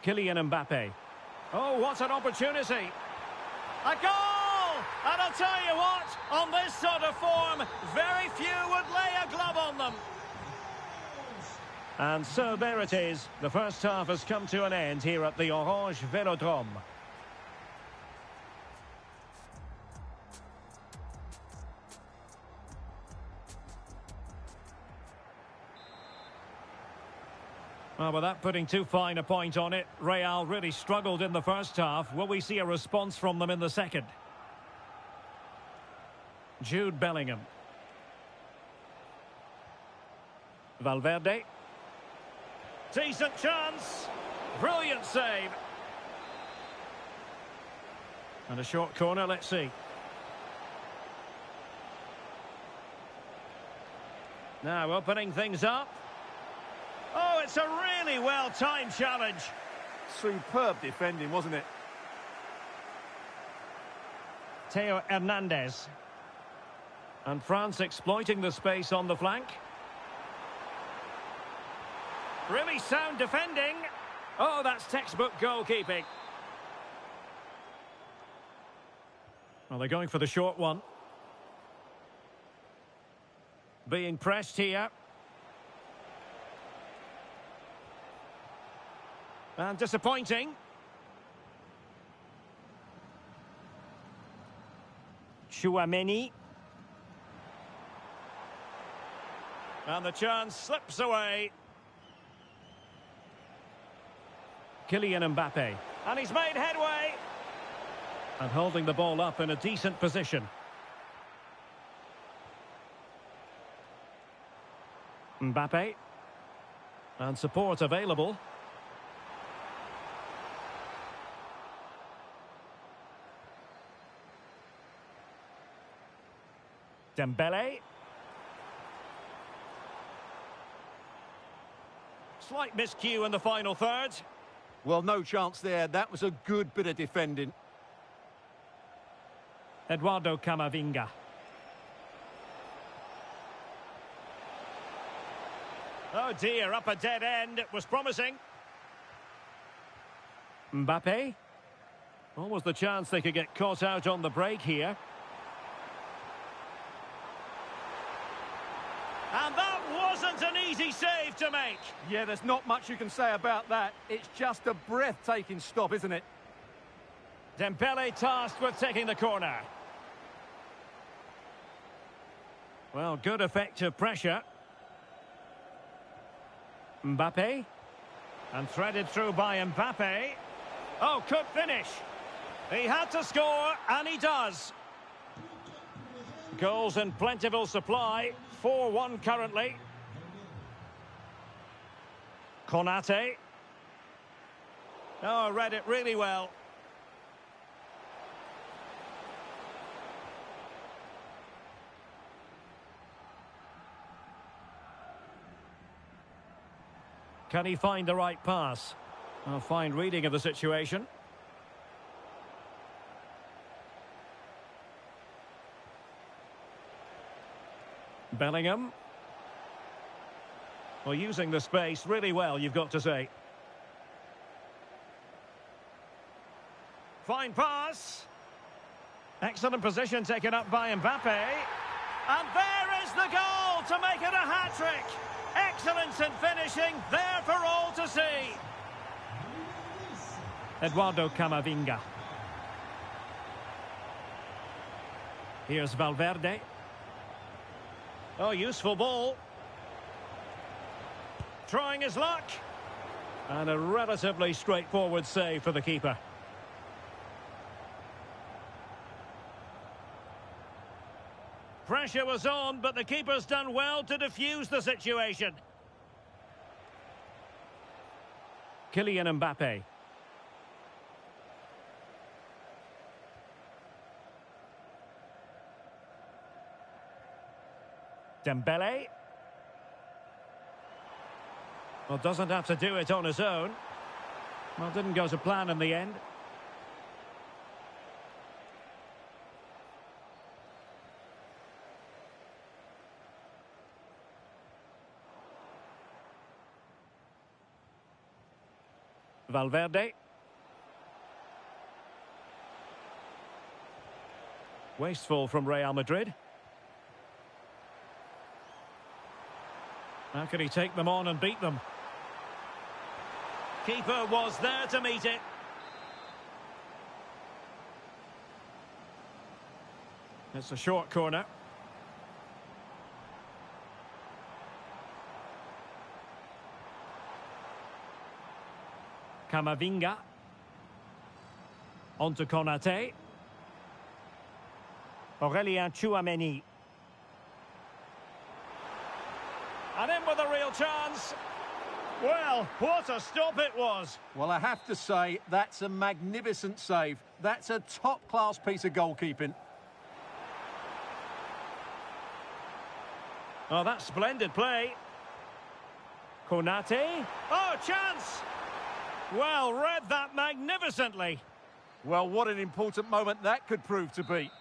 Kylian Mbappe. Oh, what an opportunity. A goal! And I'll tell you what, on this sort of form, very few would lay a glove on them. And so there it is. The first half has come to an end here at the Orange Velodrome. Well, without putting too fine a point on it, Real really struggled in the first half. Will we see a response from them in the second? Jude Bellingham. Valverde. Decent chance. Brilliant save. And a short corner, let's see. Now opening things up. Oh, it's a really well-timed challenge. Superb defending, wasn't it? Theo Hernandez. And France exploiting the space on the flank. Really sound defending. Oh, that's textbook goalkeeping. Well, they're going for the short one. Being pressed here. And disappointing. Chouameni. And the chance slips away. Kylian Mbappe. And he's made headway. And holding the ball up in a decent position. Mbappe. And support available. Dembele. Slight miscue in the final third. Well, no chance there. That was a good bit of defending. Eduardo Camavinga. Oh dear, up a dead end. It was promising. Mbappe. Almost the chance they could get caught out on the break here. And that wasn't an easy save to make. Yeah, there's not much you can say about that. It's just a breathtaking stop, isn't it? Dembele tasked with taking the corner. Well, good effective pressure. Mbappe. And threaded through by Mbappe. Oh, could finish. He had to score, and he does. Goals in plentiful supply. 4-1 currently. Konate. Oh, read it really well. Can he find the right pass? A fine reading of the situation. Bellingham. Well, using the space really well, you've got to say. Fine pass. Excellent position taken up by Mbappe. And there is the goal to make it a hat-trick. Excellence in finishing, there for all to see. Eduardo Camavinga. Here's Valverde. Oh, useful ball. Trying his luck. And a relatively straightforward save for the keeper. Pressure was on, but the keeper's done well to defuse the situation. Kylian Mbappe. Dembele. Well, doesn't have to do it on his own. Well, didn't go to plan in the end. Valverde. Wasteful from Real Madrid. How can he take them on and beat them? Keeper was there to meet it. It's a short corner. Camavinga. On to Konate. Aurélien Chouameni. And in with a real chance. Well, what a stop it was. Well, I have to say, that's a magnificent save. That's a top-class piece of goalkeeping. Oh, that's splendid play. Konate. Oh, chance! Well, read that magnificently. Well, what an important moment that could prove to be.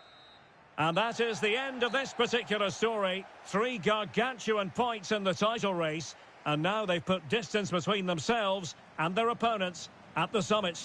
And that is the end of this particular story. 3 gargantuan points in the title race. And now they've put distance between themselves and their opponents at the summit.